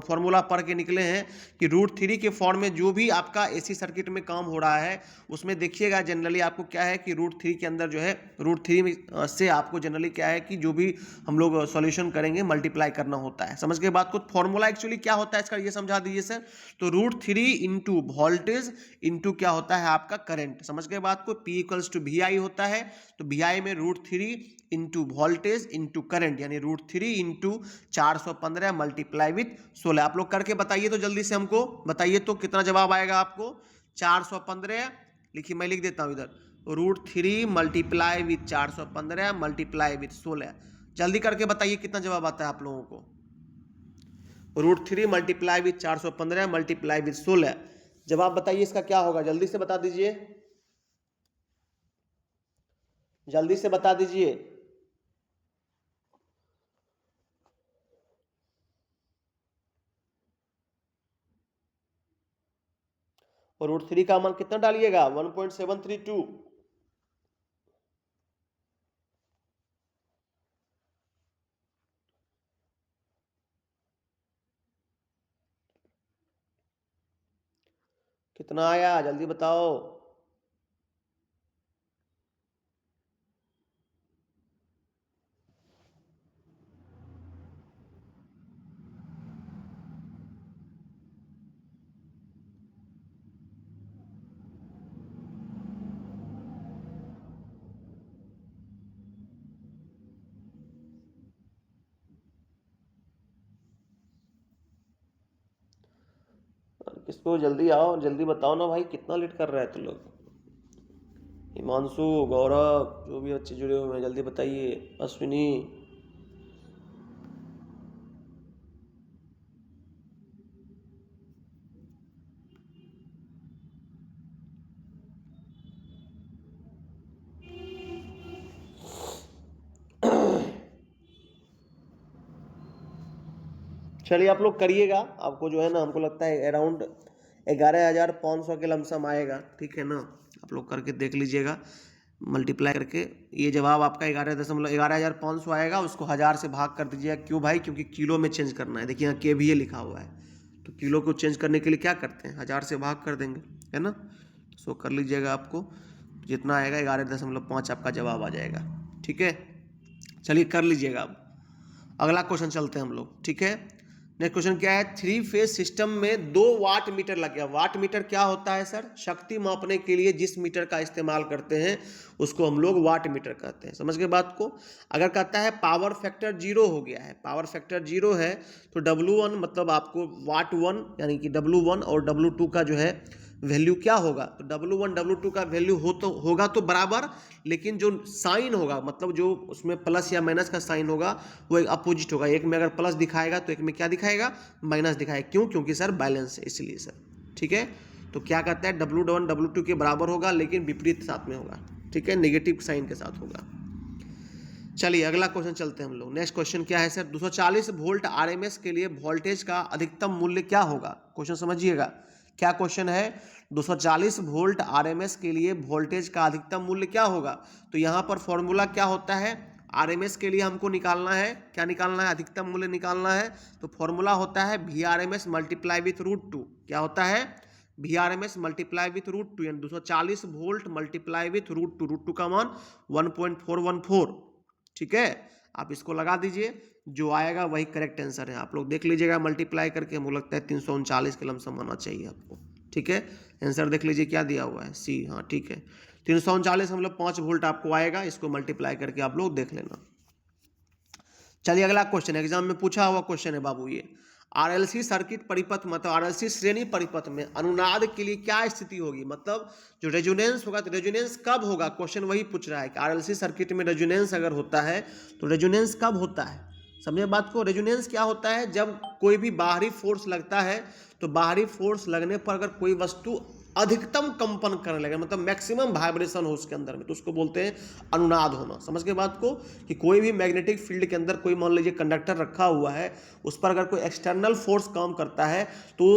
फॉर्मूला पढ़ के निकले हैं कि √3 के फॉर्म में जो भी आपका AC सर्किट में काम हो रहा है उसमें देखिएगा जनरली आपको क्या है कि √3 के अंदर जो है, √3 से आपको जनरली क्या है कि जो भी हम लोग सॉल्यूशन करेंगे मल्टीप्लाई करना होता है। समझ के बात को। फॉर्मूला एक्चुअली क्या होता है इसका, ये समझा दीजिए सर। तो √3 इंटू वोल्टेज इंटू क्या होता है आपका करंट। समझ गए बात को। P इक्वल्स टू VI होता है, तो VI में √3 इंटू वोल्टेज इंटू करंट, यानी √3 इंटू 415 मल्टीप्लाई विथ 16। आप लोग करके बताइए तो जल्दी से हमको बताइए तो कितना जवाब आएगा आपको। 415 लिखिए, मैं लिख देता हूँ इधर, √3 मल्टीप्लाई विथ 415 मल्टीप्लाई विथ 16। जल्दी करके बताइए कितना जवाब आता है आप लोगों को। √3 मल्टीप्लाई विथ 415 मल्टीप्लाई विथ 16, जवाब बताइए इसका क्या होगा, जल्दी से बता दीजिए, जल्दी से बता दीजिए। और √3 का मान कितना डालिएगा, 1.732। कितना आया जल्दी बताओ। किसको, जल्दी आओ, जल्दी बताओ ना भाई, कितना लेट कर रहा है तुम लोग। हिमांशु, गौरव, जो भी बच्चे जुड़े हुए हैं जल्दी बताइए। अश्विनी, चलिए आप लोग करिएगा, आपको जो है ना हमको लगता है अराउंड 11,500 के लमसम आएगा, ठीक है ना। आप लोग करके देख लीजिएगा, मल्टीप्लाई करके ये जवाब आपका 11,500 आएगा। उसको 1000 से भाग कर दीजिएगा। क्यों भाई? क्योंकि किलो में चेंज करना है। देखिए यहाँ KVA लिखा हुआ है, तो किलो को चेंज करने के लिए क्या करते हैं, 1000 से भाग कर देंगे, है ना। सो कर लीजिएगा, आपको जितना आएगा 11.5 आपका जवाब आ जाएगा, ठीक है। चलिए कर लीजिएगा। अब अगला क्वेश्चन चलते हैं हम लोग, ठीक है। नेक्स्ट क्वेश्चन क्या है, 3 फेज सिस्टम में 2 वाट मीटर लग गया। वाट मीटर क्या होता है सर? शक्ति मापने के लिए जिस मीटर का इस्तेमाल करते हैं उसको हम लोग वाट मीटर कहते हैं। समझ गए बात को। अगर कहता है पावर फैक्टर 0 हो गया है, पावर फैक्टर 0 है, तो W1 मतलब आपको वाट 1 यानी कि W1 और W2 का जो है वैल्यू क्या होगा, तो W1 W2 का वैल्यू होगा तो बराबर, लेकिन जो साइन होगा मतलब जो उसमें प्लस या माइनस का साइन होगा वो एक अपोजिट होगा। एक में अगर प्लस दिखाएगा तो एक में क्या दिखाएगा, माइनस दिखाएगा। क्यों? क्योंकि सर बैलेंस है, इसलिए सर, ठीक है। तो क्या कहता है, W1 W2 के बराबर होगा, लेकिन विपरीत साथ में होगा, ठीक है, नेगेटिव साइन के साथ होगा। चलिए अगला क्वेश्चन चलते हैं हम लोग। नेक्स्ट क्वेश्चन क्या है सर, 240 वोल्ट RMS के लिए वोल्टेज का अधिकतम मूल्य क्या होगा। क्वेश्चन समझिएगा, क्या क्वेश्चन है, 240 वोल्ट RMS के लिए वोल्टेज का अधिकतम मूल्य क्या होगा। तो यहाँ पर फॉर्मूला क्या होता है, RMS के लिए हमको निकालना है, क्या निकालना है, अधिकतम मूल्य निकालना है। तो फॉर्मूला होता है VRMS मल्टीप्लाई विथ √2। क्या होता है, VRMS मल्टीप्लाई विथ √2, यानी 240 वोल्ट मल्टीप्लाई विथ √2। √2 का मान 1.414, ठीक है। आप इसको लगा दीजिए, जो आएगा वही करेक्ट आंसर है। आप लोग देख लीजिएगा मल्टीप्लाई करके, मुझे लगता है 339 के लमसम आना चाहिए आपको, ठीक है। आंसर देख लीजिए क्या दिया हुआ है, C, हाँ ठीक है। 339 हम लोग 5 वोल्ट आपको आएगा, इसको मल्टीप्लाई करके आप लोग देख लेना। चलिए अगला क्वेश्चन, एग्जाम में पूछा हुआ क्वेश्चन है बाबू ये। RLC सर्किट परिपथ मतलब RLC श्रेणी परिपथ में अनुनाद के लिए क्या स्थिति होगी, मतलब जो रेजोनेंस होगा, तो रेजोनेंस कब होगा, क्वेश्चन वही पूछ रहा है कि RLC सर्किट में रेजोनेंस अगर होता है तो रेजोनेंस कब होता है। समझे बात को। रेजोनेंस क्या होता है, जब कोई भी बाहरी फोर्स लगता है, तो बाहरी फोर्स लगने पर अगर कोई वस्तु अधिकतम कंपन करने लगे, मतलब मैक्सिमम वाइब्रेशन हो उसके अंदर में, तो उसको बोलते हैं अनुनाद होना। समझ के बात को, कि कोई भी मैग्नेटिक फील्ड के अंदर कोई मान लीजिए कंडक्टर रखा हुआ है, उस पर अगर कोई एक्सटर्नल फोर्स काम करता है तो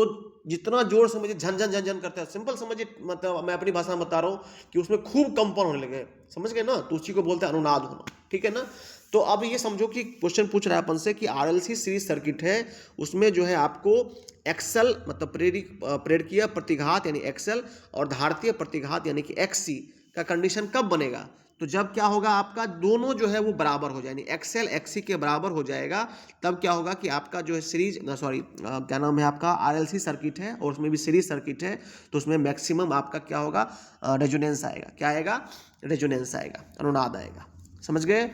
जितना जोर समझिए झन झन झन करता है, सिंपल समझिए, मतलब मैं अपनी भाषा में बता रहा हूँ कि उसमें खूब कंपन होने लगे, समझ गए ना, तो उसी को बोलते हैं अनुनाद होना, ठीक है ना। तो अब ये समझो कि क्वेश्चन पूछ रहा है अपन से कि RLC सीरीज सर्किट है, उसमें जो है आपको एक्सल मतलब प्रेरकीय प्रतिघात यानी एक्सल और धारतीय प्रतिघात यानी कि XC का कंडीशन कब बनेगा, तो जब क्या होगा, आपका दोनों जो है वो बराबर हो जाए, यानी एक्सल XC के बराबर हो जाएगा, तब क्या होगा कि आपका जो है सीरीज क्या नाम है आपका RLC सर्किट है, और उसमें भी सीरीज सर्किट है, तो उसमें मैक्सिमम आपका क्या होगा, रेजोनेंस आएगा। क्या आएगा, रेजोनेंस आएगा, अनुनाद आएगा। समझ गए,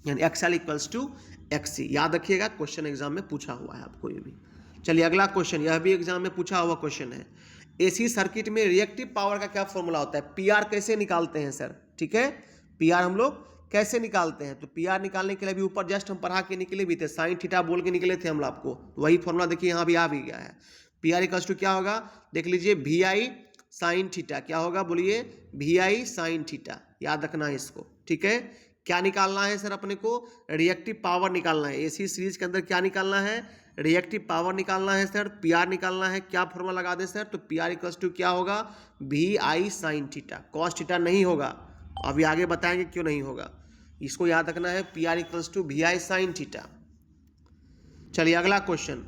यानी XL = XC। याद रखिएगा, क्वेश्चन एग्जाम में पूछा हुआ है आपको ये भी। चलिए अगला क्वेश्चन, यह भी एग्जाम में पूछा हुआ क्वेश्चन है। AC सर्किट में रिएक्टिव पावर का क्या फॉर्मूला होता है, PR कैसे निकालते हैं सर, ठीक है। PR हम लोग कैसे निकालते हैं, तो PR निकालने के लिए भी ऊपर जस्ट हम पढ़ा के निकले भी थे, साइन थीटा बोल के निकले थे हम आपको, तो वही फॉर्मूला देखिए यहाँ भी आ भी गया है। PR = क्या होगा, देख लीजिए, VI साइन थीटा। क्या होगा बोलिए, VI साइन थीटा, याद रखना है इसको, ठीक है। क्या निकालना है सर अपने को, रिएक्टिव पावर निकालना है। AC सीरीज के अंदर क्या निकालना है, रिएक्टिव पावर निकालना है सर, PR निकालना है। क्या फॉर्मूला लगा दें सर, तो PR = क्या होगा, VI sine theta, cos theta नहीं होगा, अभी आगे बताएंगे क्यों नहीं होगा, इसको याद रखना है, PR = VI साइन थीटा। चलिए अगला क्वेश्चन,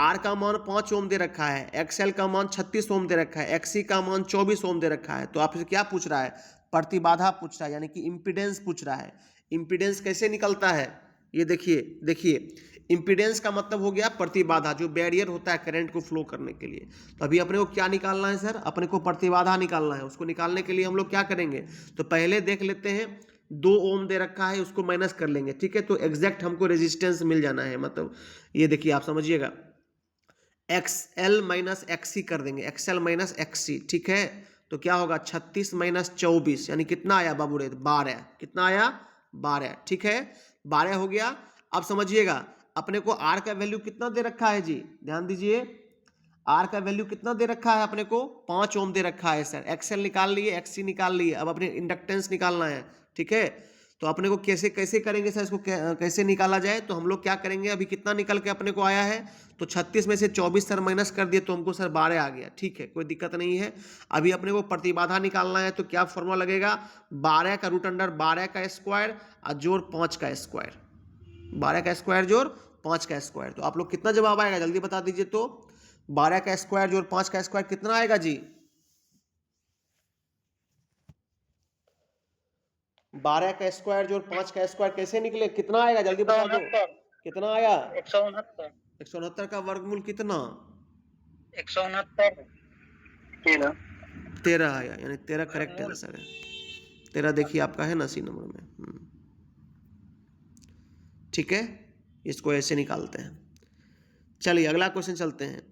R का मान 5 ओम दे रखा है, XL का मान 36 ओम दे रखा है, XC का मान 24 ओम दे रखा है, तो आपसे क्या पूछ रहा है, प्रतिबाधा पूछ रहा है, यानी कि इम्पीडेंस पूछ रहा है। इम्पीडेंस कैसे निकलता है, ये देखिए इम्पीडेंस का मतलब हो गया प्रतिबाधा, जो बैरियर होता है करंट को फ्लो करने के लिए। तो अभी अपने को क्या निकालना है सर, अपने को प्रतिबाधा निकालना है। उसको निकालने के लिए हम लोग क्या करेंगे, तो पहले देख लेते हैं, 2 ओम दे रखा है, उसको माइनस कर लेंगे, ठीक है। तो एग्जैक्ट हमको रेजिस्टेंस मिल जाना है, मतलब ये देखिए आप समझिएगा, XL - XC कर देंगे, XL - XC, ठीक है। तो क्या होगा, 36 - 24 यानी कितना आया बाबू रे, 12। कितना आया, 12, ठीक है, 12 हो गया। अब समझिएगा, अपने को R का वैल्यू कितना दे रखा है जी, ध्यान दीजिए, R का वैल्यू कितना दे रखा है अपने को, 5 ओम दे रखा है सर। XL निकाल लिए, XC निकाल लिए, अब अपने इंडक्टेंस निकालना है, ठीक है। तो अपने को कैसे कैसे करेंगे सर, इसको कैसे निकाला जाए? तो हम लोग क्या करेंगे, अभी कितना निकल के अपने को आया है, तो 36 में से 24 सर माइनस कर दिए तो हमको सर 12 आ गया। ठीक है, कोई दिक्कत नहीं है। अभी अपने को प्रतिबाधा निकालना है, तो क्या फॉर्मूला लगेगा, 12 का रूट अंडर 12 का स्क्वायर और जोड़ 5 का स्क्वायर, 12 का स्क्वायर जोड़ 5 का स्क्वायर। तो आप लोग कितना जवाब आएगा जल्दी बता दीजिए। तो 12 का स्क्वायर जोड़ 5 का स्क्वायर कितना आएगा जी? 12 का स्क्वायर जोड़ 5 का स्क्वायर कैसे निकले, कितना आएगा जल्दी बता दो। कितना आया? 169। 169 का वर्गमूल कितना? 169 13 आया, यानी 13 करेक्ट आंसर है। 13 देखिए आपका है ना सी नंबर में। ठीक है, इसको ऐसे निकालते हैं। चलिए अगला क्वेश्चन चलते हैं।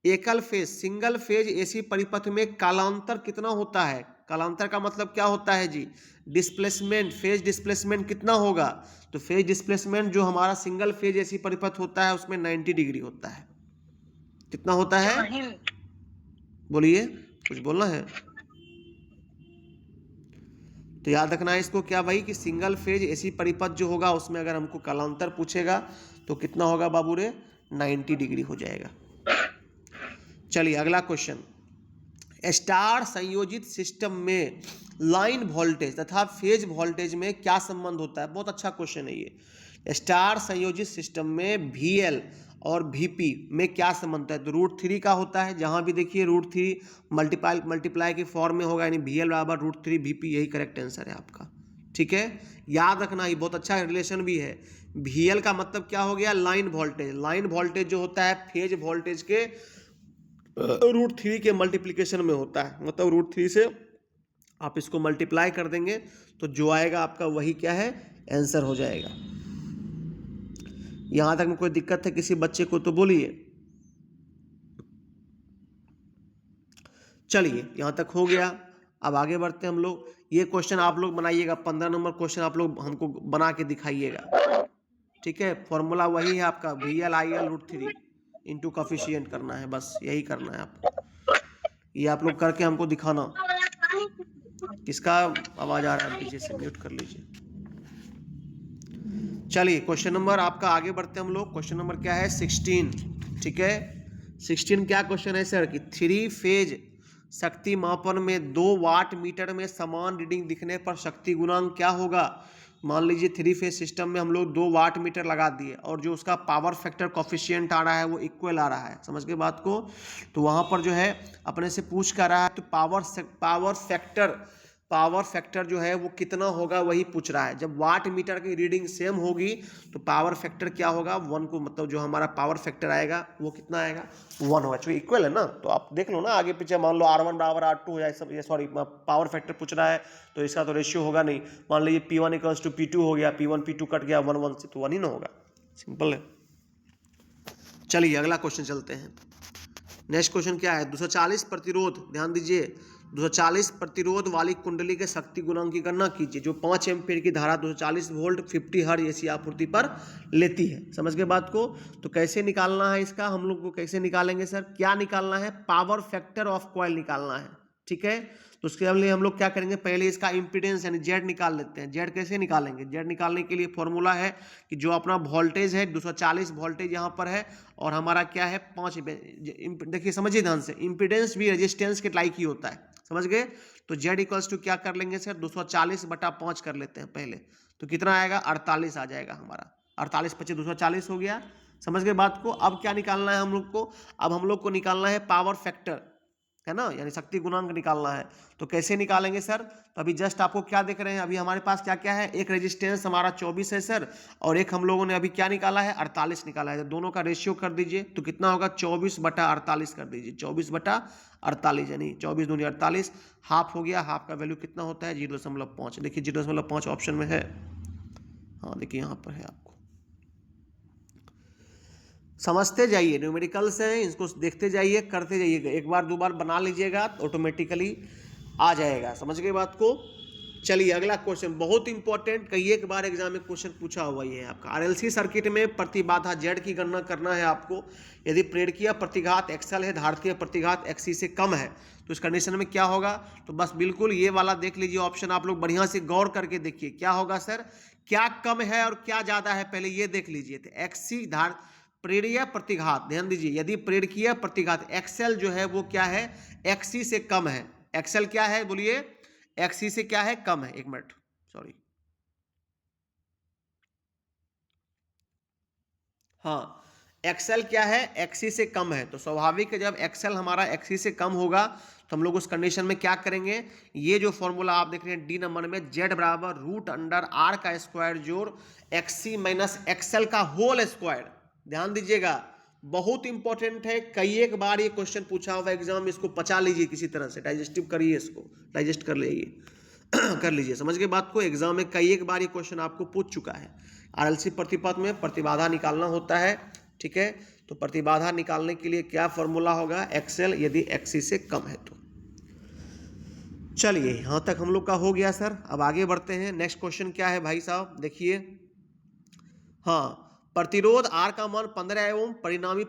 एकल फेज सिंगल फेज एसी परिपथ में कालांतर कितना होता है? कालांतर का मतलब क्या होता है जी? डिस्प्लेसमेंट, फेज डिस्प्लेसमेंट कितना होगा? तो फेज डिस्प्लेसमेंट जो हमारा सिंगल फेज एसी परिपथ होता है उसमें 90 डिग्री होता है। कितना होता है? बोलिए, कुछ बोलना है तो याद रखना है इसको क्या भाई, कि सिंगल फेज एसी परिपथ जो होगा उसमें अगर हमको कालांतर पूछेगा तो कितना होगा बाबू रे, 90 डिग्री हो जाएगा। चलिए अगला क्वेश्चन। स्टार संयोजित सिस्टम में लाइन वोल्टेज तथा फेज वोल्टेज में क्या संबंध होता है? बहुत अच्छा क्वेश्चन है ये। स्टार संयोजित सिस्टम में VL और VP में क्या संबंध है? तो √3 का होता है, जहां भी देखिए √3 मल्टीप्लाई के फॉर्म में होगा, यानी VL बराबर √3 VP, यही करेक्ट आंसर है आपका। ठीक है, याद रखना, ये बहुत अच्छा रिलेशन भी है। VL का मतलब क्या हो गया, लाइन वोल्टेज। लाइन वोल्टेज जो होता है फेज वोल्टेज के √3 के मल्टीप्लिकेशन में होता है, मतलब √3 से आप इसको मल्टीप्लाई कर देंगे तो जो आएगा आपका वही क्या है, आंसर हो जाएगा। यहां तक में कोई दिक्कत है किसी बच्चे को तो बोलिए। चलिए यहां तक हो गया, अब आगे बढ़ते हैं हम लोग। ये क्वेश्चन आप लोग बनाइएगा, 15 नंबर क्वेश्चन आप लोग हमको बना के दिखाइएगा। ठीक है, फॉर्मूला वही है आपका, VL/IL √3 इंटू कॉफिशिएंट करना है, बस यही करना है आपको। ये आप लोग करके हमको दिखाना। किसका आवाज आ रहा है पीछे से, म्यूट कर लीजिए। चलिए क्वेश्चन नंबर आपका आगे बढ़ते हम लोग। क्वेश्चन नंबर क्या है, 16। ठीक है, 16 क्या क्वेश्चन है सर, कि 3 फेज शक्ति मापन में 2 वाट मीटर में समान रीडिंग दिखने पर शक्ति गुणांक क्या होगा? मान लीजिए 3 फेज सिस्टम में हम लोग 2 वाट मीटर लगा दिए और जो उसका पावर फैक्टर कॉफिशिएंट आ रहा है वो इक्वल आ रहा है, समझ गए बात को। तो वहां पर जो है अपने से पूछ कर रहा है, तो पावर फैक्टर जो है वो कितना होगा वही पूछ रहा है। जब वाट मीटर की रीडिंग सेम होगी तो पावर फैक्टर क्या होगा, 1 को, मतलब जो हमारा पावर फैक्टर आएगा वो कितना आएगा, 1 होगा, क्योंकि इक्वल है ना। तो आप देख लो ना आगे पीछे, मान लो R1 बराबर R2 या सब, ये सॉरी पावर फैक्टर पूछ रहा है तो इसका तो रेशियो होगा नहीं। मान लीजिए P1 = P2 हो गया, P1 P2 कट गया 1 1 से, तो 1 ही ना होगा, सिंपल है। चलिए अगला क्वेश्चन चलते हैं। नेक्स्ट क्वेश्चन क्या है, 240 प्रतिरोध, ध्यान दीजिए, 240 प्रतिरोध वाली कुंडली के शक्ति गुणांक की गणना कीजिए, जो 5 एम्पीयर की धारा 240 वोल्ट 50 हर्ट्ज एसी आपूर्ति पर लेती है। समझ गए बात को। तो कैसे निकालना है इसका, हम लोग को कैसे निकालेंगे सर, क्या निकालना है, पावर फैक्टर ऑफ कॉइल निकालना है। ठीक है, तो उसके लिए हम लोग क्या करेंगे, पहले इसका इंपीडेंस यानी जेड निकाल लेते हैं। जेड कैसे निकालेंगे, जेड निकालने के लिए फॉर्मूला है कि जो अपना वोल्टेज है 240 वोल्टेज यहाँ पर है और हमारा क्या है 5, देखिए समझिए ध्यान से, इंपीडेंस भी रेजिस्टेंस के लाइक ही होता है, समझ गए। तो जेड इक्वल्स टू क्या कर लेंगे सर, 240/5 कर लेते हैं पहले, तो कितना आएगा, 48 आ जाएगा हमारा, 48 × 25 240 हो गया। समझ गए बात को। अब क्या निकालना है हम लोग को, अब हम लोग को निकालना है पावर फैक्टर, है ना, यानी शक्ति गुणांक निकालना है। तो कैसे निकालेंगे सर, तो अभी जस्ट आपको क्या देख रहे हैं, अभी हमारे पास क्या क्या है, एक रेजिस्टेंस हमारा 24 है सर, और एक हम लोगों ने अभी क्या निकाला है, 48 निकाला है। तो दोनों का रेशियो कर दीजिए, तो कितना होगा, 24/48 कर दीजिए, 24/48, यानी 24 दूनी 48, हाफ हो गया। हाफ का वैल्यू कितना होता है, 0.5। देखिए 0.5 ऑप्शन में है, हाँ देखिए यहाँ पर है। आपको समझते जाइए, न्यूमेरिकल्स हैं, इसको देखते जाइए, करते जाइएगा, एक बार दो बार बना लीजिएगा तो ऑटोमेटिकली आ जाएगा। समझ गए बात को। चलिए अगला क्वेश्चन बहुत इंपॉर्टेंट, कई एक बार एग्जाम में क्वेश्चन पूछा हुआ ये है आपका। आरएलसी सर्किट में प्रतिबाधा जेड की गणना करना है आपको। यदि प्रेरकीय प्रतिघात एक्सएल है, धारतीय प्रतिघात एक्सी से कम है, तो इस कंडीशन में क्या होगा? तो बस बिल्कुल ये वाला देख लीजिए ऑप्शन, आप लोग बढ़िया से गौर करके देखिए क्या होगा सर, क्या कम है और क्या ज्यादा है, पहले ये देख लीजिए। तो एक्सी धार प्रेरकीय प्रतिघात, ध्यान दीजिए, यदि प्रेरकीय प्रतिघात एक्सएल जो है वो क्या है, एक्सी से कम है। एक्सएल क्या है बोलिए, एक्सी से क्या है, कम है। एक मिनट सॉरी, हाँ एक्सएल क्या है, एक्सी से कम है। तो स्वाभाविक है जब एक्सएल हमारा एक्सी से कम होगा तो हम लोग उस कंडीशन में क्या करेंगे, ये जो फॉर्मूला आप देख रहे हैं डी नंबर में, जेड बराबर रूट अंडर आर का स्क्वायर जोड़ एक्सी माइनस एक्सएल का होल स्क्वायर। ध्यान दीजिएगा बहुत इंपॉर्टेंट है, कई एक बार ये क्वेश्चन पूछा हुआ एग्जाम में, इसको पचा लीजिए किसी तरह से, डाइजेस्टिव करिए, इसको डाइजेस्ट कर लीजिए कर लीजिए, समझ के बात को। एग्जाम में कई एक बार ये क्वेश्चन आपको पूछ चुका है। आरएलसी प्रतिपथ में प्रतिबाधा निकालना होता है, ठीक है। तो प्रतिबाधा निकालने के लिए क्या फॉर्मूला होगा, एक्सएल यदि एक्सी से कम है तो। चलिए यहां तक हम लोग का हो गया सर। अब आगे बढ़ते हैं, नेक्स्ट क्वेश्चन क्या है भाई साहब, देखिए। हाँ, प्रतिरोध आर का मान 15 ओम, परिणामी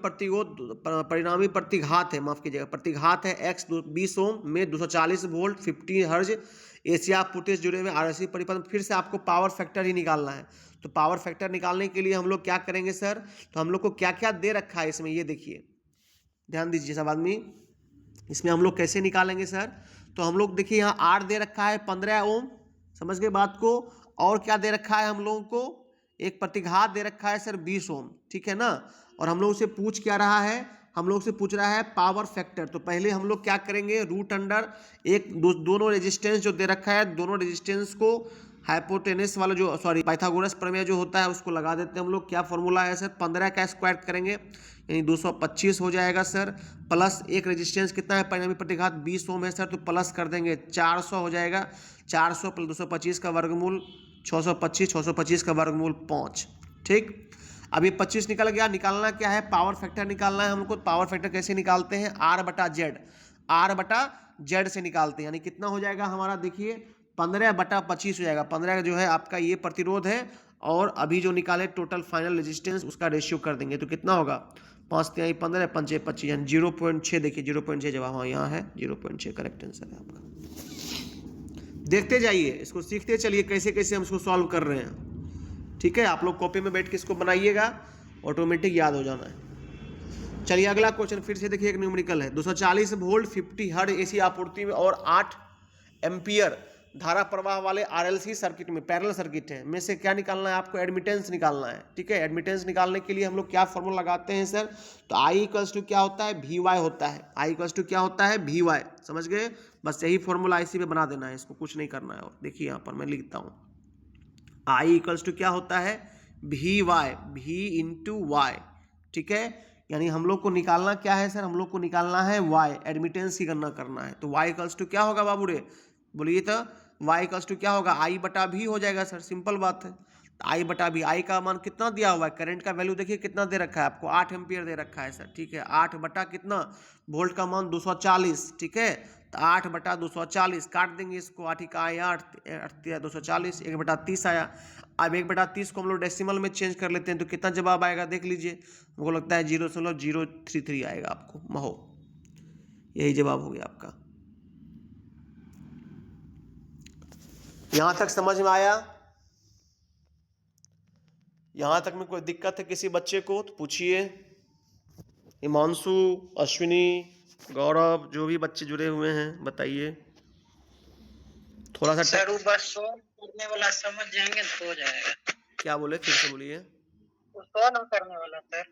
प्रतिघात है, माफ कीजिएगा, प्रतिघात है एक्स 20 ओम में 240 वोल्ट 50 हर्ज एशिया पुटिस जुड़े हुए आरएलसी परिपथ। फिर से आपको पावर फैक्टर ही निकालना है। तो पावर फैक्टर निकालने के लिए हम लोग क्या करेंगे सर, तो हम लोग को क्या क्या दे रखा है इसमें, ये देखिए, ध्यान दीजिए सब आदमी, इसमें हम लोग कैसे निकालेंगे सर। तो हम लोग देखिए यहाँ आर दे रखा है 15 ओम, समझ गए बात को, और क्या दे रखा है हम लोगों को, एक प्रतिघात दे रखा है सर 20 ओम, ठीक है ना। और हम लोग से पूछ क्या रहा है, हम लोग से पूछ रहा है पावर फैक्टर। तो पहले हम लोग क्या करेंगे, रूट अंडर एक दोनों रेजिस्टेंस जो दे रखा है, दोनों रेजिस्टेंस को हाइपोटेनस वाला जो सॉरी पाइथागोरस प्रमेय जो होता है उसको लगा देते हैं हम लोग। क्या फॉर्मूला है सर, 15 का स्क्वायर करेंगे यानी 225 हो जाएगा सर, प्लस एक रेजिस्टेंस कितना है, परिणामी प्रतिघात 20 ओम है सर, तो प्लस कर देंगे 400 हो जाएगा, 400 प्लस 225 का वर्गमूल 625, 625 का वर्गमूल 5, ठीक। अभी 25 निकल गया, निकालना क्या है, पावर फैक्टर निकालना है हमको। पावर फैक्टर कैसे निकालते हैं, आर बटा जेड, आर बटा जेड से निकालते हैं, यानी कितना हो जाएगा हमारा, देखिए 15 बटा 25 हो जाएगा। 15 जो है आपका ये प्रतिरोध है, और अभी जो निकाले टोटल फाइनल रेजिस्टेंस उसका रेशियो कर देंगे, तो कितना होगा, 5 3 15 5 25 यानी 0.6, देखिए 0.6 जवाब, हाँ यहाँ है 0.6 करेक्ट आंसर है आपका। देखते जाइए, इसको सीखते चलिए कैसे कैसे हम इसको सॉल्व कर रहे हैं, ठीक है। आप लोग कॉपी में बैठ के इसको बनाइएगा, ऑटोमेटिक याद हो जाना है। चलिए अगला क्वेश्चन फिर से देखिए, एक न्यूमेरिकल है। 240 वोल्ट 50 हर्ट्ज एसी आपूर्ति में और 8 एम्पियर धारा प्रवाह वाले आरएलसी सर्किट में, पैरेलल सर्किट है, में से क्या निकालना है आपको, एडमिटेंस निकालना है, ठीक है। एडमिटेंस निकालने के लिए हम लोग क्या फॉर्मूला लगाते हैं सर, तो आई इक्वल्स टू क्या होता है, वी वाई होता है। आई इक्वल्स टू क्या होता है, वी वाई, समझ गए। बस यही फॉर्मूला इसी पे बना देना है, इसको कुछ नहीं करना है। और देखिए यहाँ पर मैं लिखता हूँ, आई इक्वल्स टू क्या होता है, V Y, V into Y, ठीक है। यानी हम लोग को निकालना क्या है सर, हम लोग को निकालना है वाई, एडमिटेंस की गणना करना है। तो वाई इक्वल्स टू क्या होगा बाबू रे, बोलिए तो, वाई इक्वल्स टू क्या होगा, आई बटा भी हो जाएगा सर, सिंपल बात है। आई बटा भी, आई का मान कितना दिया हुआ है, करंट का वैल्यू देखिए कितना दे रखा है आपको, 8 एम्पियर दे रखा है सर, ठीक है। 8 बटा कितना, वोल्ट का मान 240, ठीक है। तो 8 बटा 240 काट देंगे इसको, 8 का आया 8 240, 1 बटा 30 आया। अब 1 बटा 30 को हम लोग डेसिमल में चेंज कर लेते हैं, तो कितना जवाब आएगा देख लीजिए, मुझको लगता है 0.033 आएगा आपको, महो, यही जवाब हो गया आपका। यहां तक समझ में आया, यहां तक में कोई दिक्कत है किसी बच्चे को तो पूछिए। हिमांशु, अश्विनी, गौरव, जो भी बच्चे जुड़े हुए हैं बताइए, थोड़ा सा सर वो बस सॉल्व करने वाला समझ जाएंगे तो हो जाएगा। क्या बोले, फिर से बोलिए। सॉल्व करने वाला सर,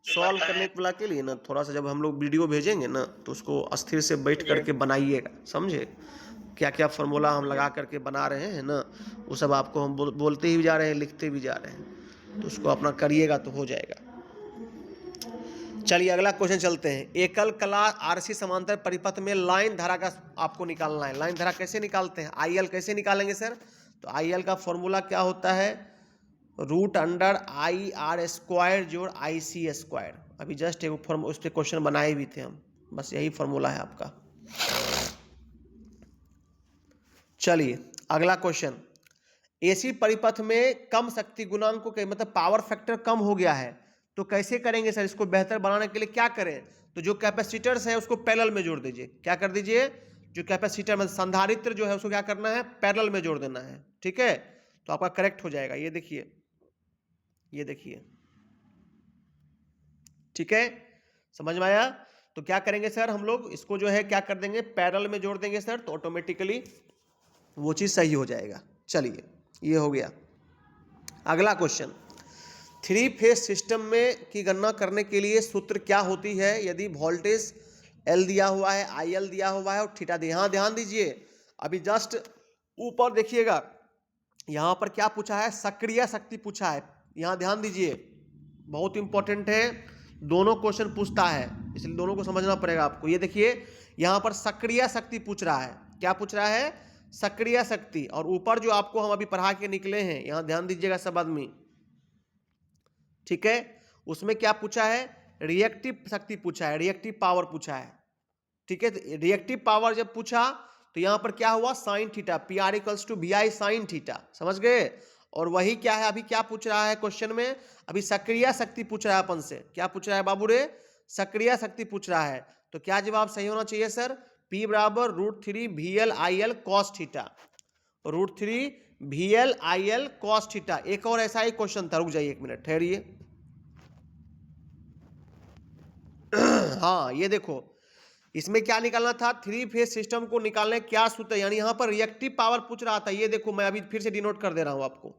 सॉल्व करने वाला के लिए ना थोड़ा सा जब हम लोग वीडियो भेजेंगे ना तो उसको अस्थिर से बैठ करके बनाइएगा, समझे। क्या क्या फॉर्मूला हम लगा करके बना रहे हैं ना, वो सब आपको हम बोलते ही जा रहे हैं, लिखते भी जा रहे हैं, तो उसको अपना करिएगा तो हो जाएगा। चलिए अगला क्वेश्चन चलते हैं। एकल कला आरसी समांतर परिपथ में लाइन धारा का आपको निकालना है। लाइन धारा कैसे निकालते हैं, आईएल कैसे निकालेंगे सर, तो आईएल का फॉर्मूला क्या होता है, root under I R square जोड़ आई सी स्क्वायर। अभी जस्ट एक फॉर्म उस पर क्वेश्चन बनाए भी थे हम, बस यही फॉर्मूला है आपका। चलिए अगला क्वेश्चन, एसी परिपथ में कम शक्ति गुणांक को मतलब पावर फैक्टर कम हो गया है, तो कैसे करेंगे सर? इसको बेहतर बनाने के लिए क्या करें? तो जो कैपेसिटर्स है उसको पैरेलल में जोड़ दीजिए। क्या कर दीजिए? जो कैपेसिटर मतलब संधारित्र जो है उसको क्या करना है? पैरेलल में जोड़ देना है। ठीक है, तो आपका करेक्ट हो जाएगा। ये देखिए, ये देखिए, ठीक है, समझ में आया? तो क्या करेंगे सर, हम लोग इसको जो है क्या कर देंगे? पैरेलल में जोड़ देंगे सर, तो ऑटोमेटिकली वो चीज सही हो जाएगा। चलिए, ये हो गया। अगला क्वेश्चन, थ्री फेज सिस्टम में की गणना करने के लिए सूत्र क्या होती है? यदि वोल्टेज एल दिया हुआ है, आई एल दिया हुआ है और थीटा दिया। यहाँ ध्यान दीजिए, अभी जस्ट ऊपर देखिएगा, यहाँ पर क्या पूछा है? सक्रिय शक्ति पूछा है। यहाँ ध्यान दीजिए, बहुत इंपॉर्टेंट है, दोनों क्वेश्चन पूछता है, इसलिए दोनों को समझना पड़ेगा आपको। ये देखिए, यहाँ पर सक्रिय शक्ति पूछ रहा है। क्या पूछ रहा है? सक्रिय शक्ति। और ऊपर जो आपको हम अभी पढ़ा के निकले हैं, यहाँ ध्यान दीजिएगा सब आदमी, ठीक है, उसमें क्या पूछा है? रिएक्टिव शक्ति पूछा है, रिएक्टिव पावर पूछा है। ठीक है, रिएक्टिव पावर जब पूछा तो यहां पर क्या हुआ? Sine theta, P R equals to B I sine theta. समझ गए? और वही क्या है, अभी क्या पूछ रहा है क्वेश्चन में? अभी सक्रिय शक्ति पूछ रहा है अपन से। क्या पूछ रहा है बाबू रे? सक्रिय शक्ति पूछ रहा है। तो क्या जवाब सही होना चाहिए सर? पी बराबर √3 VL IL cos theta, √3 VL IL cos theta. एक और ऐसा ही क्वेश्चन था, रुक जाइए एक मिनट, ठहरिए। हाँ, ये देखो, इसमें क्या निकालना था? थ्री फेज सिस्टम को निकालने क्या सूत्र है? यानी यहां पर रिएक्टिव पावर पूछ रहा था। ये देखो, मैं अभी फिर से डिनोट कर दे रहा हूं आपको।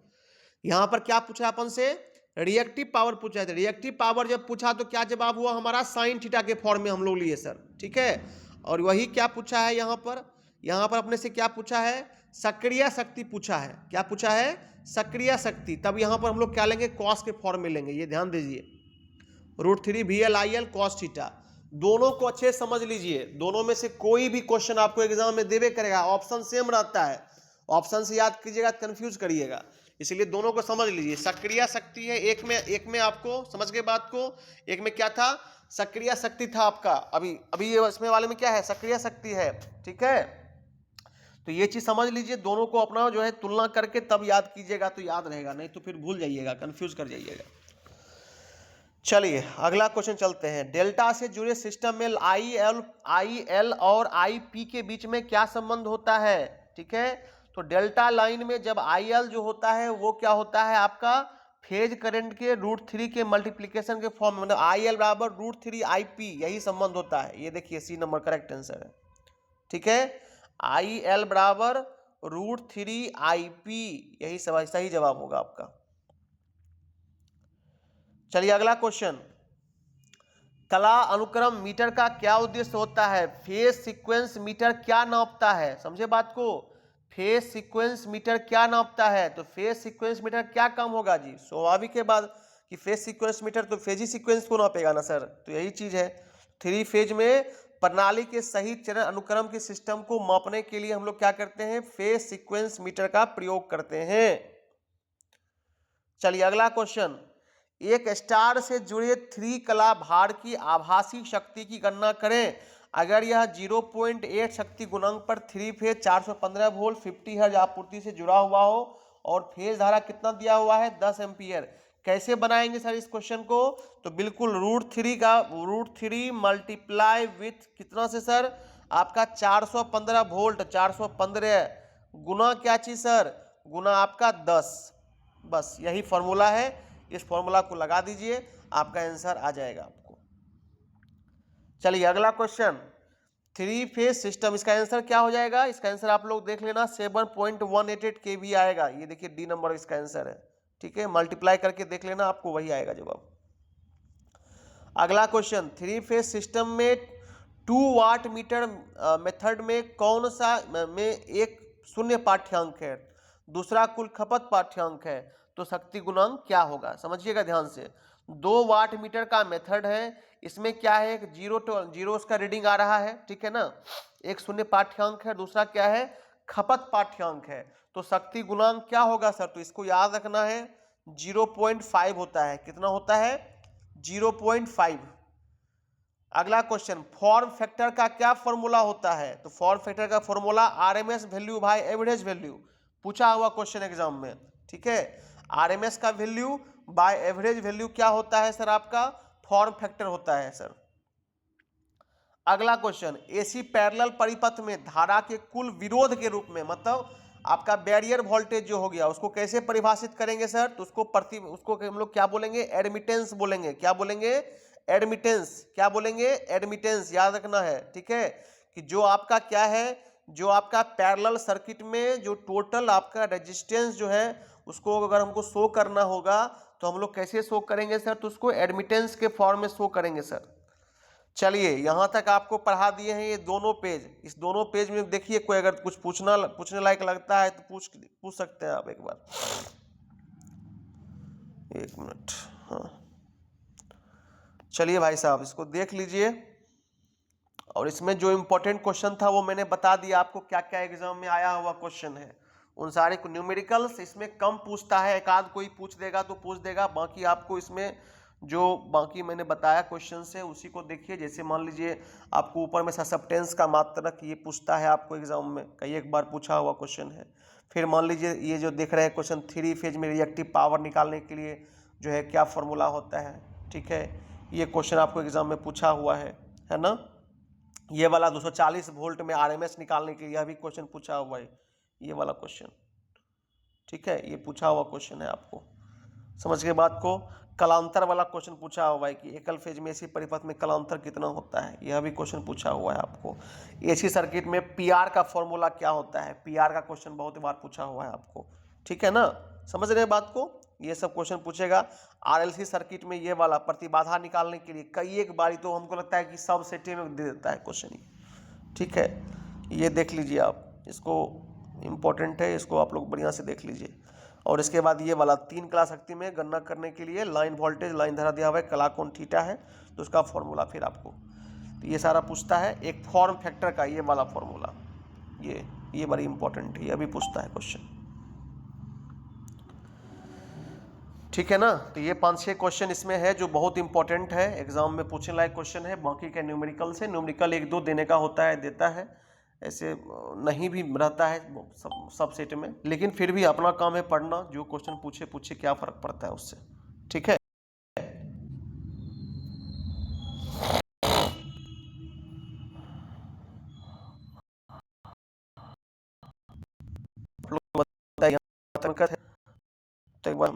यहां पर क्या पूछा अपन से? रिएक्टिव पावर पूछा है। रिएक्टिव पावर जब पूछा तो क्या जवाब हुआ हमारा? साइन थीटा के फॉर्म में हम लोग लिए सर। ठीक है, और वही क्या पूछा है यहां पर? यहां पर अपने से क्या पूछा है? सक्रिय शक्ति पूछा है। क्या पूछा है? सक्रिय शक्ति। तब यहां पर हम लोग क्या लेंगे? कॉस के फॉर्म में लेंगे। ये ध्यान दीजिए, √3 VL IL cos थीटा। दोनों को अच्छे समझ लीजिए, दोनों में से कोई भी क्वेश्चन आपको एग्जाम में देवे करेगा, ऑप्शन सेम रहता है, ऑप्शन से याद कीजिएगा, कंफ्यूज करिएगा, इसलिए दोनों को समझ लीजिए। सक्रिय शक्ति है, एक में आपको समझ गए बात को? एक में क्या था? सक्रिय शक्ति था आपका। अभी ये इसमें वाले में क्या है? सक्रिय शक्ति है। ठीक है, तो ये चीज समझ लीजिए, दोनों को अपना जो है तुलना करके तब याद कीजिएगा, तो याद रहेगा, नहीं तो फिर भूल जाइएगा, कंफ्यूज कर जाइएगा। चलिए अगला क्वेश्चन चलते हैं। डेल्टा से जुड़े सिस्टम में आई एल और आई पी के बीच में क्या संबंध होता है? ठीक है, तो डेल्टा लाइन में जब आई एल जो होता है वो क्या होता है आपका? फेज करंट के √3 के मल्टीप्लीकेशन के फॉर्म में, मतलब आई एल बराबर √3 आई पी, यही संबंध होता है। ये देखिए, सी नंबर करेक्ट आंसर है। ठीक है, आई एल बराबर √3 आई पी, यही सही जवाब होगा आपका। चलिए अगला क्वेश्चन, कला अनुक्रम मीटर का क्या उद्देश्य होता है? फेज सीक्वेंस मीटर क्या नापता है? समझे बात को? फेज सीक्वेंस मीटर क्या नापता है? तो फेज सीक्वेंस मीटर क्या काम होगा जी? स्वाभाविक है बात कि फेज सीक्वेंस मीटर तो फेज ही सीक्वेंस को नापेगा ना सर, तो यही चीज है। थ्री फेज में प्रणाली के सही चरण अनुक्रम के सिस्टम को मापने के लिए हम लोग क्या करते हैं? फेज सीक्वेंस मीटर का प्रयोग करते हैं। चलिए अगला क्वेश्चन, एक स्टार से जुड़े 3 कला भार की आभासी शक्ति की गणना करें। अगर यह 0.8 शक्ति गुणांक पर 3 फेज 415 वोल्ट 50 हर्ट्ज आपूर्ति से जुड़ा हुआ हो और फेज धारा कितना दिया हुआ है? 10 एम्पियर। कैसे बनाएंगे सर इस क्वेश्चन को? तो बिल्कुल √3 मल्टीप्लाई विथ कितना से सर? आपका 415 वोल्ट, 415 गुना क्या चीज सर? गुना आपका 10। बस यही फॉर्मूला है, इस फॉर्मूला को लगा दीजिए, आपका आंसर आ जाएगा आपको। चलिए अगला क्वेश्चन, थ्री फेज सिस्टम, इसका आंसर क्या हो जाएगा? इसका आंसर आप लोग देख लेना, 7.188 kV आएगा। ये देखिए डी नंबर इसका आंसर है। ठीक है, मल्टीप्लाई करके देख लेना, आपको वही आएगा जवाब। अगला क्वेश्चन, थ्री फेज सिस्टम में 2 वाट मीटर मेथड में कौन सा में एक शून्य पाठ्यांक है, दूसरा कुल खपत पाठ्यांक है, तो शक्ति गुणांक क्या होगा? समझिएगा ध्यान से। 2 वाट मीटर का मेथड है, इसमें क्या है? एक जीरो उसका रीडिंग आ रहा है, ठीक है ना, एक शून्य पाठ्यांक है, दूसरा क्या है? खपत पाठ्यांक है, तो शक्ति गुणांक क्या होगा सर? तो इसको याद रखना है, 0.5 होता है। कितना होता है? 0.5। अगला क्वेश्चन, फॉर्म फैक्टर का क्या फॉर्मूला होता है? तो फॉर्म फैक्टर का formula RMS value by average value. पूछा हुआ क्वेश्चन एग्जाम में, ठीक है। आरएमएस का वैल्यू बाय एवरेज वैल्यू क्या होता है सर? आपका फॉर्म फैक्टर होता है सर। अगला क्वेश्चन, एसी पैरेलल परिपथ में धारा के कुल विरोध के रूप में, मतलब आपका बैरियर वोल्टेज जो हो गया उसको कैसे परिभाषित करेंगे सर? तो उसको हम लोग क्या बोलेंगे? एडमिटेंस बोलेंगे। क्या बोलेंगे? एडमिटेंस। क्या बोलेंगे? एडमिटेंस। याद रखना है, ठीक है, कि जो आपका क्या है, जो आपका पैरेलल सर्किट में जो टोटल आपका रेजिस्टेंस जो है उसको अगर हमको शो करना होगा तो हम लोग कैसे शो करेंगे सर? तो उसको एडमिटेंस के फॉर्म में शो करेंगे सर। चलिए यहां तक आपको पढ़ा दिए हैं ये दोनों पेज। इस दोनों पेज में देखिए, कोई अगर कुछ पूछने लायक लगता है तो पूछ सकते हैं आप एक बार। एक मिनट, हाँ चलिए भाई साहब इसको देख लीजिए। और इसमें जो इम्पोर्टेंट क्वेश्चन था वो मैंने बता दिया आपको, क्या क्या एग्जाम में आया हुआ क्वेश्चन है। उन सारे न्यूमेरिकल्स इसमें कम पूछता है, एक आध कोई पूछ देगा तो पूछ देगा, बाकी आपको इसमें जो बाकी मैंने बताया क्वेश्चन है उसी को देखिए। जैसे मान लीजिए आपको ऊपर में सस्पेंस का मात्रक ये पूछता है आपको एग्जाम में, कई एक बार पूछा हुआ क्वेश्चन है। फिर मान लीजिए ये जो देख रहे हैं क्वेश्चन, 3 फेज में रिएक्टिव पावर निकालने के लिए जो है क्या फॉर्मूला होता है, ठीक है, ये क्वेश्चन आपको एग्जाम में पूछा हुआ है ना। ये वाला 240 वोल्ट में आरएमएस निकालने के लिए भी क्वेश्चन पूछा हुआ है, ये वाला क्वेश्चन, ठीक है, ये पूछा हुआ क्वेश्चन है आपको। समझ के बात को। कलांतर वाला क्वेश्चन पूछा हुआ है कि एकल फेज में एसी परिपथ में कलांतर कितना होता है, यह भी क्वेश्चन पूछा हुआ है आपको। एसी सर्किट में पीआर का फॉर्मूला क्या होता है, पीआर का क्वेश्चन बहुत बार पूछा हुआ है आपको, ठीक है ना। समझ रहे हैं बात को, ये सब क्वेश्चन पूछेगा। आरएलसी सर्किट में ये वाला प्रतिबाधा निकालने के लिए कई एक बारी तो हमको लगता है कि सब सेटे में दे देता है क्वेश्चन, ठीक है, ये देख लीजिए आप, इसको इम्पोर्टेंट है, इसको आप लोग बढ़िया से देख लीजिए। और इसके बाद ये वाला 3 कला शक्ति में गणना करने के लिए लाइन वोल्टेज, लाइन धारा दिया हुआ है, कला कोण थीटा है, तो उसका फॉर्मूला फिर आपको, तो ये सारा पूछता है। एक फॉर्म फैक्टर का ये वाला फॉर्मूला, ये बड़ी इंपॉर्टेंट है, ये भी पूछता है क्वेश्चन, ठीक है ना। तो ये 5-6 क्वेश्चन इसमें है जो बहुत इंपॉर्टेंट है, एग्जाम में पूछने लायक क्वेश्चन है। बाकी के न्यूमेरिकल से, न्यूमेरिकल 1-2 देने का होता है, देता है, ऐसे नहीं भी रहता है सब सेट में, लेकिन फिर भी अपना काम है पढ़ना, जो क्वेश्चन पूछे क्या फर्क पड़ता है उससे, ठीक है। आप लोग बताइए, तो एक बार